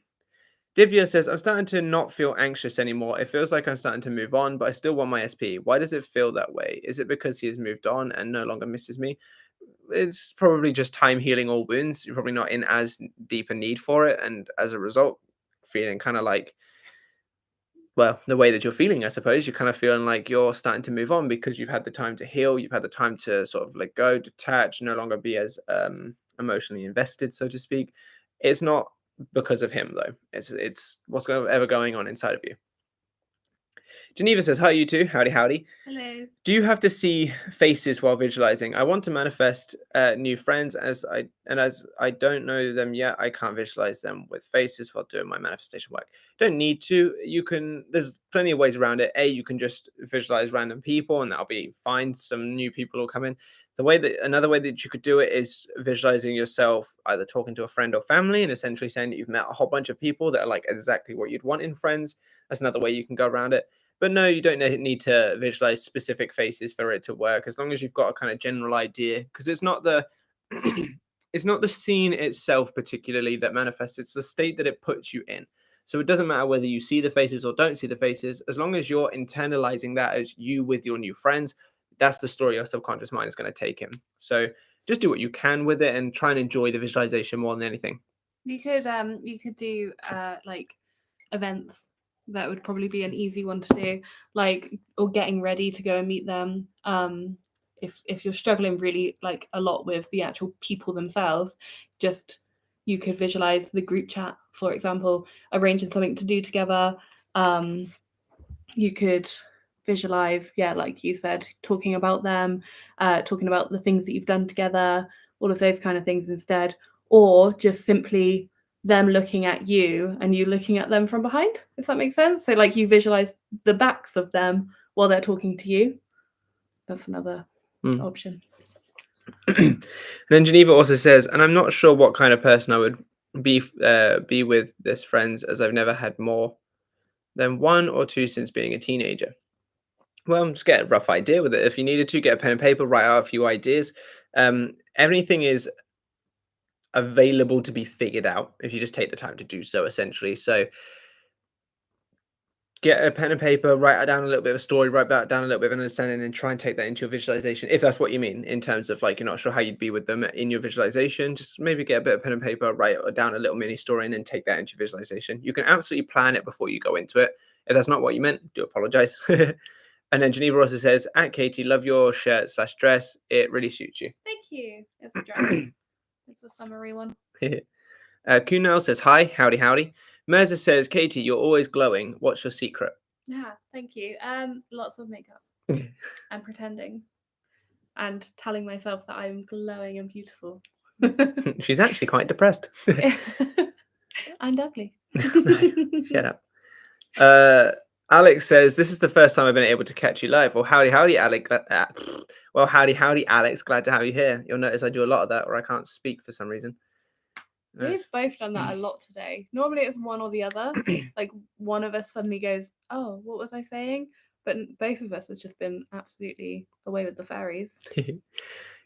Divya says, I'm starting to not feel anxious anymore. It feels like I'm starting to move on, but I still want my SP. Why does it feel that way? Is it because he has moved on and no longer misses me? It's probably just time healing all wounds. You're probably not in as deep a need for it. And as a result, feeling kind of the way that you're feeling, I suppose, you're kind of feeling like you're starting to move on because you've had the time to heal. You've had the time to sort of let go, detach, no longer be as emotionally invested, so to speak. It's not because of him, though. It's what's ever going on inside of you. Geneva says, hi, you two. Howdy. Hello. Do you have to see faces while visualizing? I want to manifest new friends as I don't know them yet. I can't visualize them with faces while doing my manifestation work. Don't need to. There's plenty of ways around it. You can just visualize random people and that'll be fine. Some new people will come in. Another way that you could do it is visualizing yourself either talking to a friend or family and essentially saying that you've met a whole bunch of people that are like exactly what you'd want in friends. That's another way you can go around it. But no, you don't need to visualize specific faces for it to work, as long as you've got a kind of general idea, because it's not the it's not the scene itself particularly that manifests, it's the state that it puts you in. So it doesn't matter whether you see the faces or don't see the faces, as long as you're internalizing that as you with your new friends, that's the story your subconscious mind is going to take in. So just do what you can with it and try and enjoy the visualization more than anything. You could do like events. That would probably be an easy one to do, like, or getting ready to go and meet them. If you're struggling really like a lot with the actual people themselves, just you could visualize the group chat, for example, arranging something to do together. You could visualize, yeah, like you said, talking about them, talking about the things that you've done together, all of those kind of things instead, or just simply them looking at you and you looking at them from behind, if that makes sense. So like you visualize the backs of them while they're talking to you. That's another option. And then Geneva also says, and I'm not sure what kind of person I would be with this friends, as I've never had more than one or two since being a teenager. Well, just get a rough idea with it. If you needed to, get a pen and paper, write out a few ideas. Everything is available to be figured out if you just take the time to do so, essentially. So get a pen and paper, write down a little bit of a story, write down a little bit of an understanding, and try and take that into your visualization. If that's what you mean, in terms of like you're not sure how you'd be with them in your visualization, just maybe get a bit of pen and paper, write down a little mini story, and then take that into your visualization. You can absolutely plan it before you go into it. If that's not what you meant, do apologize. And then Geneva also says, at Katie, love your shirt/dress. It really suits you. Thank you. It's a dress. It's a summery one. Kunal says, hi, howdy, howdy. Mirza says, Katie, you're always glowing. What's your secret? Yeah, thank you. Lots of makeup and pretending and telling myself that I'm glowing and beautiful. She's actually quite depressed. I'm ugly. Shut up. Alex says, this is the first time I've been able to catch you live. Well, howdy, howdy, Alex. Well, howdy, howdy, Alex. Glad to have you here. You'll notice I do a lot of that, or I can't speak for some reason. We've both done that a lot today. Normally it's one or the other. Like one of us suddenly goes, oh, what was I saying? But both of us has just been absolutely away with the fairies.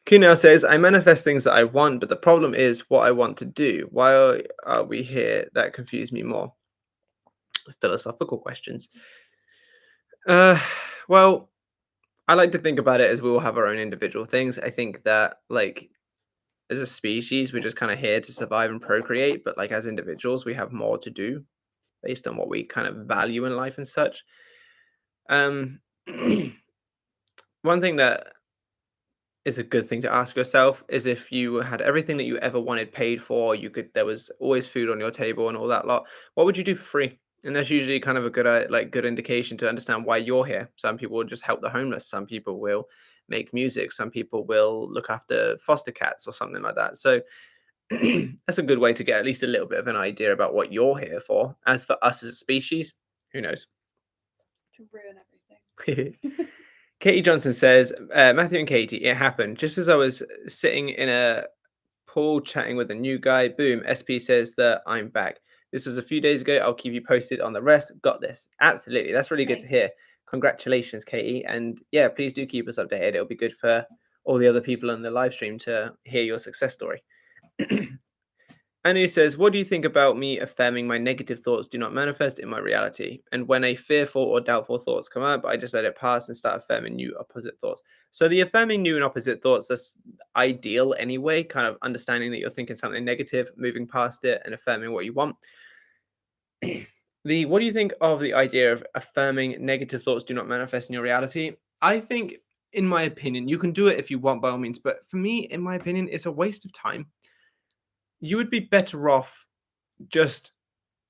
Kunal says, I manifest things that I want, but the problem is what I want to do. Why are we here? That confused me more. Philosophical questions. Well, I like to think about it as we all have our own individual things. I think that, like, as a species, we're just kind of here to survive and procreate, but like as individuals, we have more to do based on what we kind of value in life and such. One thing that is a good thing to ask yourself is, if you had everything that you ever wanted paid for, there was always food on your table and all that lot, what would you do for free? And that's usually kind of a good indication to understand why you're here. Some people will just help the homeless. Some people will make music. Some people will look after foster cats or something like that. So that's a good way to get at least a little bit of an idea about what you're here for. As for us as a species, who knows? To ruin everything. Katie Johnson says, Matthew and Katie, it happened. Just as I was sitting in a pool chatting with a new guy, boom, SP says that I'm back. This was a few days ago. I'll keep you posted on the rest. Got this. Absolutely. That's really good to hear. Congratulations, Katie. And yeah, please do keep us updated. It'll be good for all the other people on the live stream to hear your success story. Anu says, what do you think about me affirming my negative thoughts do not manifest in my reality? And when a fearful or doubtful thoughts come up, I just let it pass and start affirming new opposite thoughts. So the affirming new and opposite thoughts, that's ideal anyway, kind of understanding that you're thinking something negative, moving past it and affirming what you want. What do you think of the idea of affirming negative thoughts do not manifest in your reality? I think, in my opinion, you can do it if you want by all means, but for me, in my opinion, it's a waste of time. You would be better off just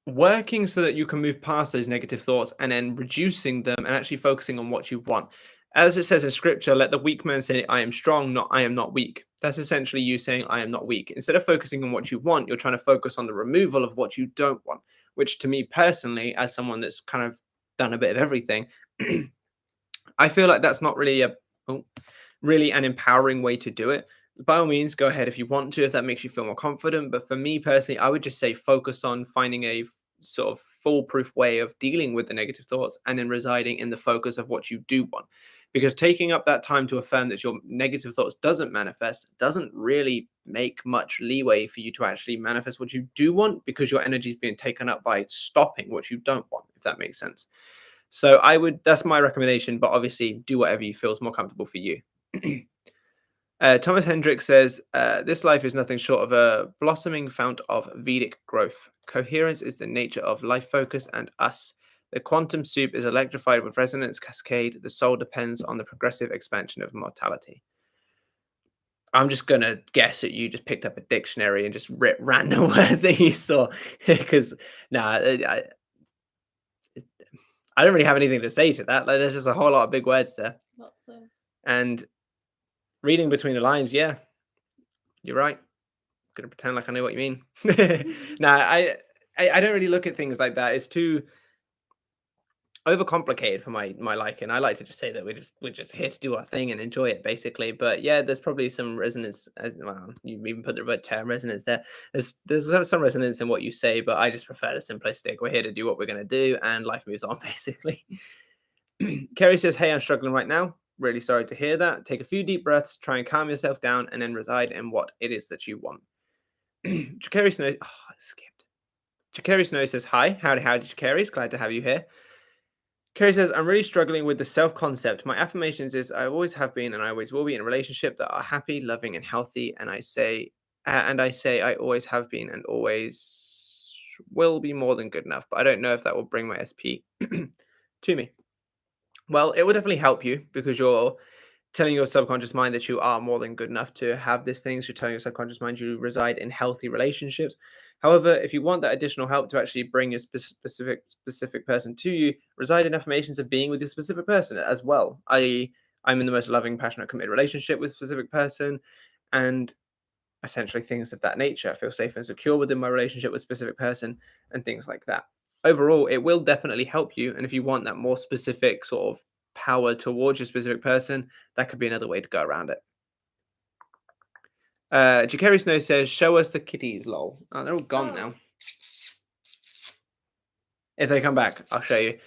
working so that you can move past those negative thoughts and then reducing them and actually focusing on what you want. As it says in scripture, let the weak man say, I am strong, not I am not weak. That's essentially you saying, I am not weak. Instead of focusing on what you want, you're trying to focus on the removal of what you don't want, which to me personally, as someone that's kind of done a bit of everything, I feel like that's not really really an empowering way to do it. By all means, go ahead if you want to, if that makes you feel more confident. But for me personally, I would just say focus on finding a sort of foolproof way of dealing with the negative thoughts and then residing in the focus of what you do want. Because taking up that time to affirm that your negative thoughts doesn't manifest doesn't really make much leeway for you to actually manifest what you do want, because your energy is being taken up by stopping what you don't want, if that makes sense. So that's my recommendation, but obviously do whatever you feel is more comfortable for you. Thomas Hendricks says, this life is nothing short of a blossoming fount of Vedic growth. Coherence is the nature of life focus and us. The quantum soup is electrified with resonance cascade. The soul depends on the progressive expansion of mortality. I'm just going to guess that you just picked up a dictionary and just ripped random words that you saw. Because, I don't really have anything to say to that. Like, there's just a whole lot of big words there. Lots of. And reading between the lines, yeah, you're right. I'm gonna pretend like I know what you mean. I don't really look at things like that. It's too overcomplicated for my liking. I like to just say that we're just here to do our thing and enjoy it, basically. But yeah, there's probably some resonance. As well, you even put the word term resonance there. There's some resonance in what you say, but I just prefer the simplistic. We're here to do what we're gonna do, and life moves on, basically. Kerry says, "Hey, I'm struggling right now. Really sorry to hear that. Take a few deep breaths, try and calm yourself down, and then reside in what it is that you want." Jakari Snow. Oh, I skipped. Jakari Snow says, "Hi, howdy, Jakari. Glad to have you here." Kerry says, "I'm really struggling with the self-concept. My affirmations is I always have been and I always will be in a relationship that are happy, loving, and healthy. And I say I always have been and always will be more than good enough. But I don't know if that will bring my SP to me." Well, it will definitely help you, because you're telling your subconscious mind that you are more than good enough to have these things. You're telling your subconscious mind you reside in healthy relationships. However, if you want that additional help to actually bring a specific person to you, reside in affirmations of being with this specific person as well. I'm in the most loving, passionate, committed relationship with a specific person, and essentially things of that nature. I feel safe and secure within my relationship with a specific person, and things like that. Overall, it will definitely help you. And if you want that more specific sort of power towards your specific person, that could be another way to go around it. Jakari Snow says, "Show us the kitties, lol." Oh, they're all gone now. If they come back, I'll show you.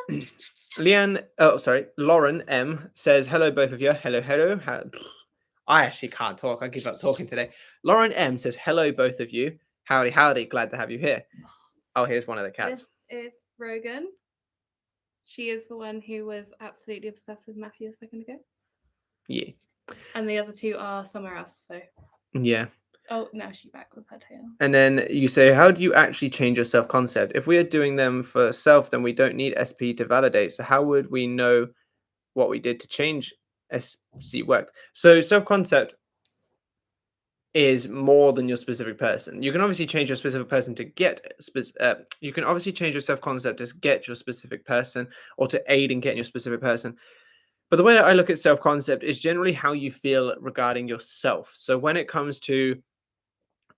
Come here. Lauren M says, "Hello, both of you." Hello. I actually can't talk. I give up talking today. Lauren M says, "Hello, both of you. Howdy. Glad to have you here." Oh, here's one of the cats. This is Rogan. She is the one who was absolutely obsessed with Matthew a second ago. Yeah. And the other two are somewhere else, so. Yeah. Oh, now she's back with her tail. And then you say, "How do you actually change your self-concept? If we are doing them for self, then we don't need SP to validate. So how would we know what we did to change SC worked?" So self-concept is more than your specific person. You can obviously change your specific person to get you can obviously change your self-concept to get your specific person, or to aid in getting your specific person. But the way that I look at self-concept is generally how you feel regarding yourself. So when it comes to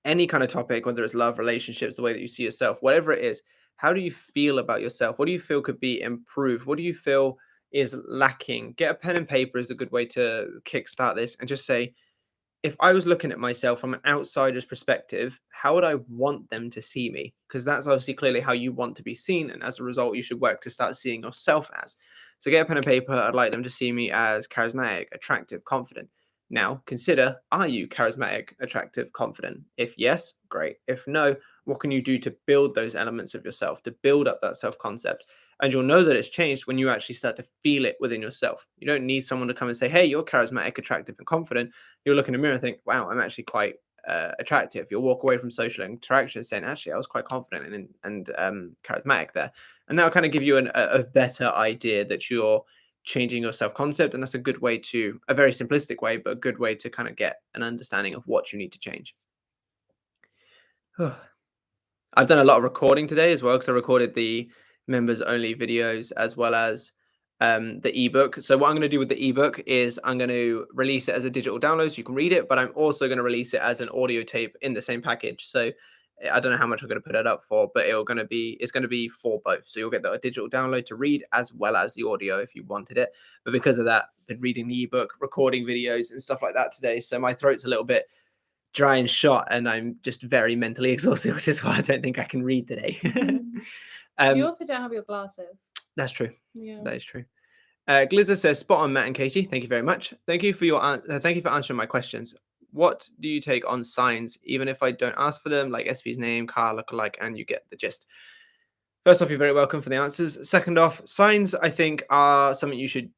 any kind of topic, whether it's love, relationships, the way that you see yourself, whatever it is, how do you feel about yourself? What do you feel could be improved? What do you feel is lacking? Get a pen and paper is a good way to kickstart this, and just say, if I was looking at myself from an outsider's perspective, how would I want them to see me? Because that's obviously clearly how you want to be seen. And as a result, you should work to start seeing yourself as. So get a pen and paper. I'd like them to see me as charismatic, attractive, confident. Now consider, are you charismatic, attractive, confident? If yes, great. If no, what can you do to build those elements of yourself, to build up that self-concept? And you'll know that it's changed when you actually start to feel it within yourself. You don't need someone to come and say, "Hey, you're charismatic, attractive, and confident." You'll look in the mirror and think, "Wow, I'm actually quite attractive." You'll walk away from social interactions saying, "Actually, I was quite confident and charismatic there." And that'll kind of give you a better idea that you're changing your self-concept. And that's a good way to, a very simplistic way, but a good way to kind of get an understanding of what you need to change. I've done a lot of recording today as well, because I recorded the members only videos as well as the ebook. So what I'm going to do with the ebook is I'm going to release it as a digital download so you can read it, but I'm also going to release it as an audio tape in the same package. So I don't know how much I'm going to put it up for, but it's going to be for both. So you'll get the digital download to read as well as the audio if you wanted it. But because of that, I've been reading the ebook, recording videos and stuff like that today. So my throat's a little bit dry and shot, and I'm just very mentally exhausted, which is why I don't think I can read today. You also don't have your glasses. That's true. Yeah. That is true. Glizzer says, "Spot on, Matt and Katie. Thank you very much. Thank you for thank you for answering my questions. What do you take on signs, even if I don't ask for them, like SP's name, car, lookalike, and you get the gist?" First off, you're very welcome for the answers. Second off, signs I think are something you should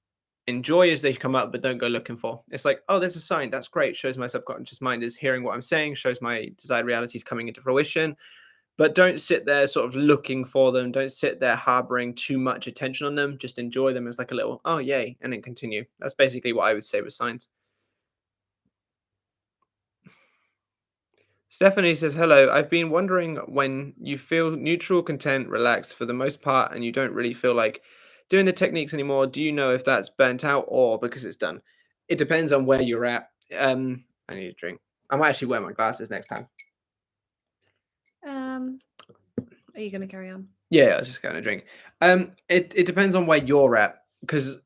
enjoy as they come up, but don't go looking for. It's like, oh, there's a sign. That's great. Shows my subconscious mind is hearing what I'm saying. Shows my desired reality is coming into fruition. But don't sit there sort of looking for them. Don't sit there harboring too much attention on them. Just enjoy them as like a little, oh, yay, and then continue. That's basically what I would say with signs. Stephanie says, hello. I've been wondering, when you feel neutral, content, relaxed for the most part, and you don't really feel like doing the techniques anymore, do you know if that's burnt out or because it's done? It depends on where you're at. I need a drink. I might actually wear my glasses next time. Are you going to carry on? Yeah, I was just going to drink. It depends on where you're at, because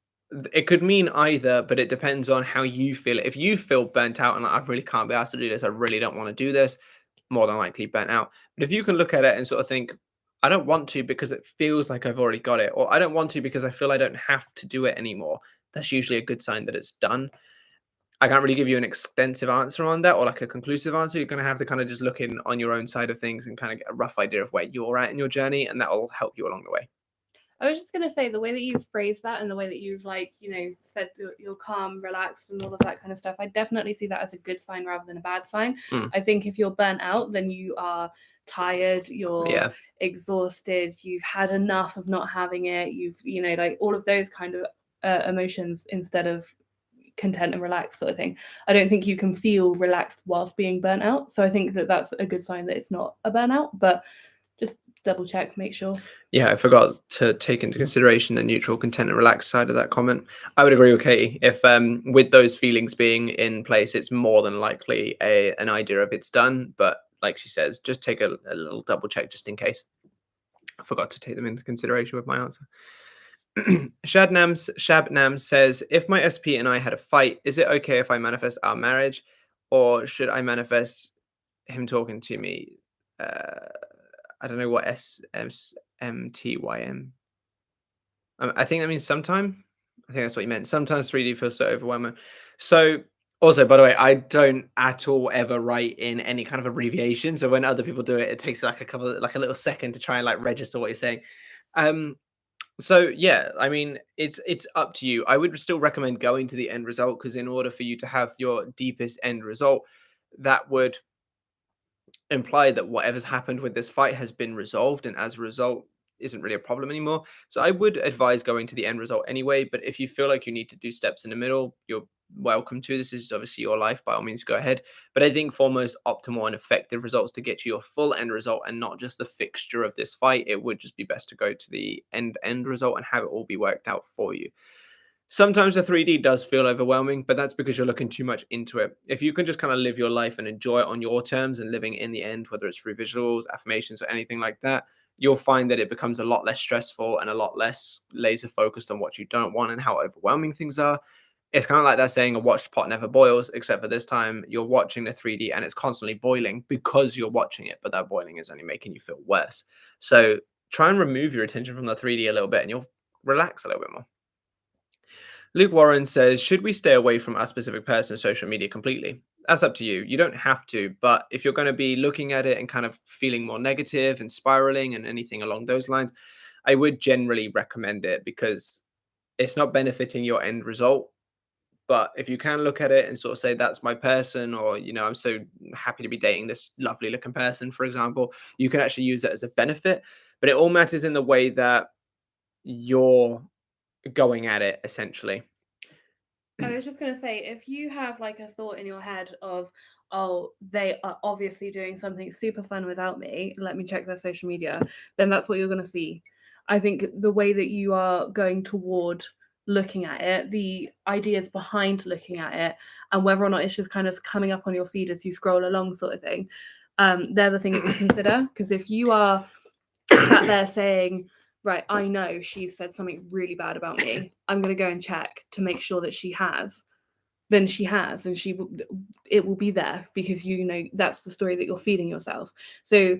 it could mean either, but it depends on how you feel. If you feel burnt out and like, I really can't be asked to do this, I really don't want to do this, more than likely burnt out. But if you can look at it and sort of think, I don't want to because it feels like I've already got it, or I don't want to because I feel I don't have to do it anymore, that's usually a good sign that it's done. I can't really give you an extensive answer on that, or like a conclusive answer. You're going to have to kind of just look in on your own side of things and kind of get a rough idea of where you're at in your journey, and that will help you along the way. I was just going to say, the way that you've phrased that and the way that you've said you're calm, relaxed, and all of that kind of stuff, I definitely see that as a good sign rather than a bad sign. I think if you're burnt out, then you are tired, you're exhausted, you've had enough of not having it, you've, like all of those kind of emotions instead of content and relaxed sort of thing. I don't think you can feel relaxed whilst being burnt out. So I think that that's a good sign that it's not a burnout, but just double check, make sure. Yeah, I forgot to take into consideration the neutral, content, and relaxed side of that comment. I would agree with Katie. If with those feelings being in place, it's more than likely an idea of it's done. But like she says, just take a little double check just in case. I forgot to take them into consideration with my answer. Shabnam says, if my SP and I had a fight, is it okay if I manifest our marriage, or should I manifest him talking to me? I don't know what SMTYM. I think that means sometime. I think that's what you meant. Sometimes 3D feels so overwhelming. So also, by the way, I don't at all ever write in any kind of abbreviation. So when other people do it, it takes like a little second to try and like register what you're saying. So yeah, I mean, it's up to you. I would still recommend going to the end result, because in order for you to have your deepest end result, that would imply that whatever's happened with this fight has been resolved, and as a result isn't really a problem anymore. So I would advise going to the end result anyway, but if you feel like you need to do steps in the middle, you're welcome to. This is obviously your life, by all means go ahead. But I think for most optimal and effective results to get you your full end result and not just the fixture of this fight, it would just be best to go to the end result and have it all be worked out for you. Sometimes the 3D does feel overwhelming, but that's because you're looking too much into it. If you can just kind of live your life and enjoy it on your terms and living in the end, whether it's through visuals, affirmations, or anything like that, you'll find that it becomes a lot less stressful and a lot less laser focused on what you don't want and how overwhelming things are. It's kind of like that saying, a watched pot never boils, except for this time you're watching the 3D and it's constantly boiling because you're watching it, but that boiling is only making you feel worse. So try and remove your attention from the 3D a little bit and you'll relax a little bit more. Luke Warren says, should we stay away from a specific person's social media completely? That's up to you. You don't have to, but if you're going to be looking at it and kind of feeling more negative and spiraling and anything along those lines, I would generally recommend it, because it's not benefiting your end result. But if you can look at it and sort of say, that's my person, or, I'm so happy to be dating this lovely looking person, for example, you can actually use it as a benefit. But it all matters in the way that you're going at it, essentially. I was just going to say, if you have like a thought in your head of, oh, they are obviously doing something super fun without me, let me check their social media, then that's what you're going to see. I think the way that you are going toward looking at it, the ideas behind looking at it, and whether or not it's just kind of coming up on your feed as you scroll along sort of thing, they're the things to consider. Because if you are sat there saying, right, I know she said something really bad about me, I'm going to go and check to make sure that she has, then she has, and it will be there because you know that's the story that you're feeding yourself. So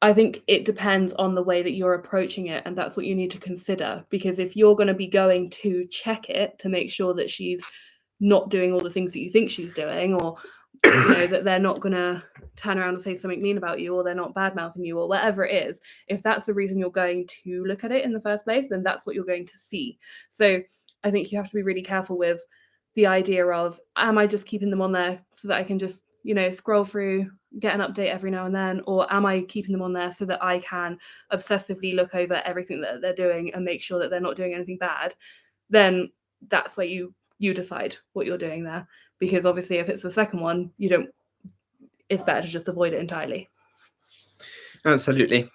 I think it depends on the way that you're approaching it, and that's what you need to consider. Because if you're going to be going to check it to make sure that she's not doing all the things that you think she's doing, or you know that they're not going to turn around and say something mean about you, or they're not bad mouthing you, or whatever it is, if that's the reason you're going to look at it in the first place, then that's what you're going to see. So I think you have to be really careful with the idea of, am I just keeping them on there so that I can just, you know, scroll through, get an update every now and then, or am I keeping them on there so that I can obsessively look over everything that they're doing and make sure that they're not doing anything bad? Then that's where you decide what you're doing there, because obviously if it's the second one, it's better to just avoid it entirely. Absolutely.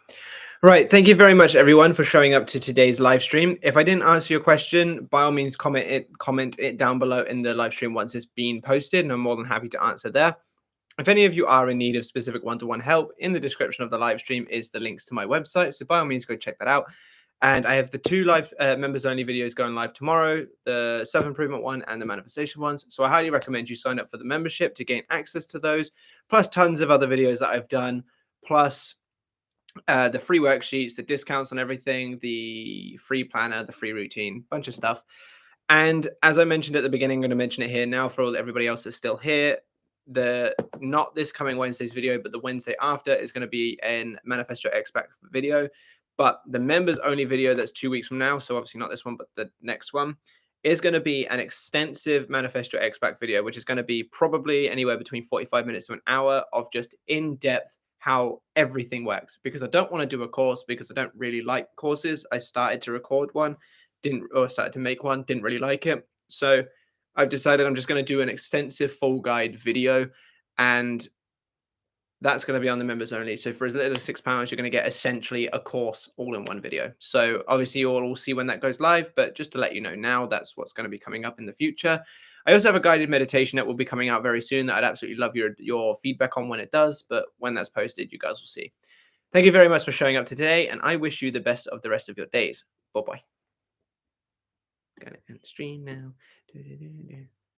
Right. Thank you very much, everyone, for showing up to today's live stream. If I didn't answer your question, by all means, comment it down below in the live stream once it's been posted, and I'm more than happy to answer there. If any of you are in need of specific one-to-one help, in the description of the live stream is the links to my website. So by all means, go check that out. And I have the 2 live members only videos going live tomorrow, the self-improvement one and the manifestation ones. So I highly recommend you sign up for the membership to gain access to those, plus tons of other videos that I've done, plus the free worksheets, the discounts on everything, the free planner, the free routine, bunch of stuff. And as I mentioned at the beginning, I'm going to mention it here now for everybody else that's still here. Not this coming Wednesday's video, but the Wednesday after is going to be an Manifesto X-Pack video. But the members only video that's 2 weeks from now, so obviously not this one, but the next one, is going to be an extensive Manifesto X-Pack video, which is going to be probably anywhere between 45 minutes to an hour of just in-depth how everything works. Because I don't want to do a course, because I don't really like courses. I started to record one, started to make one, didn't really like it. So I've decided I'm just going to do an extensive full guide video, and that's going to be on the members only. So for as little as £6, you're going to get essentially a course all in one video. So obviously you all will see when that goes live, but just to let you know now, that's what's going to be coming up in the future. I also have a guided meditation that will be coming out very soon that I'd absolutely love your feedback on when it does, but when that's posted, you guys will see. Thank you very much for showing up today, and I wish you the best of the rest of your days. Bye-bye. Gonna end the stream now.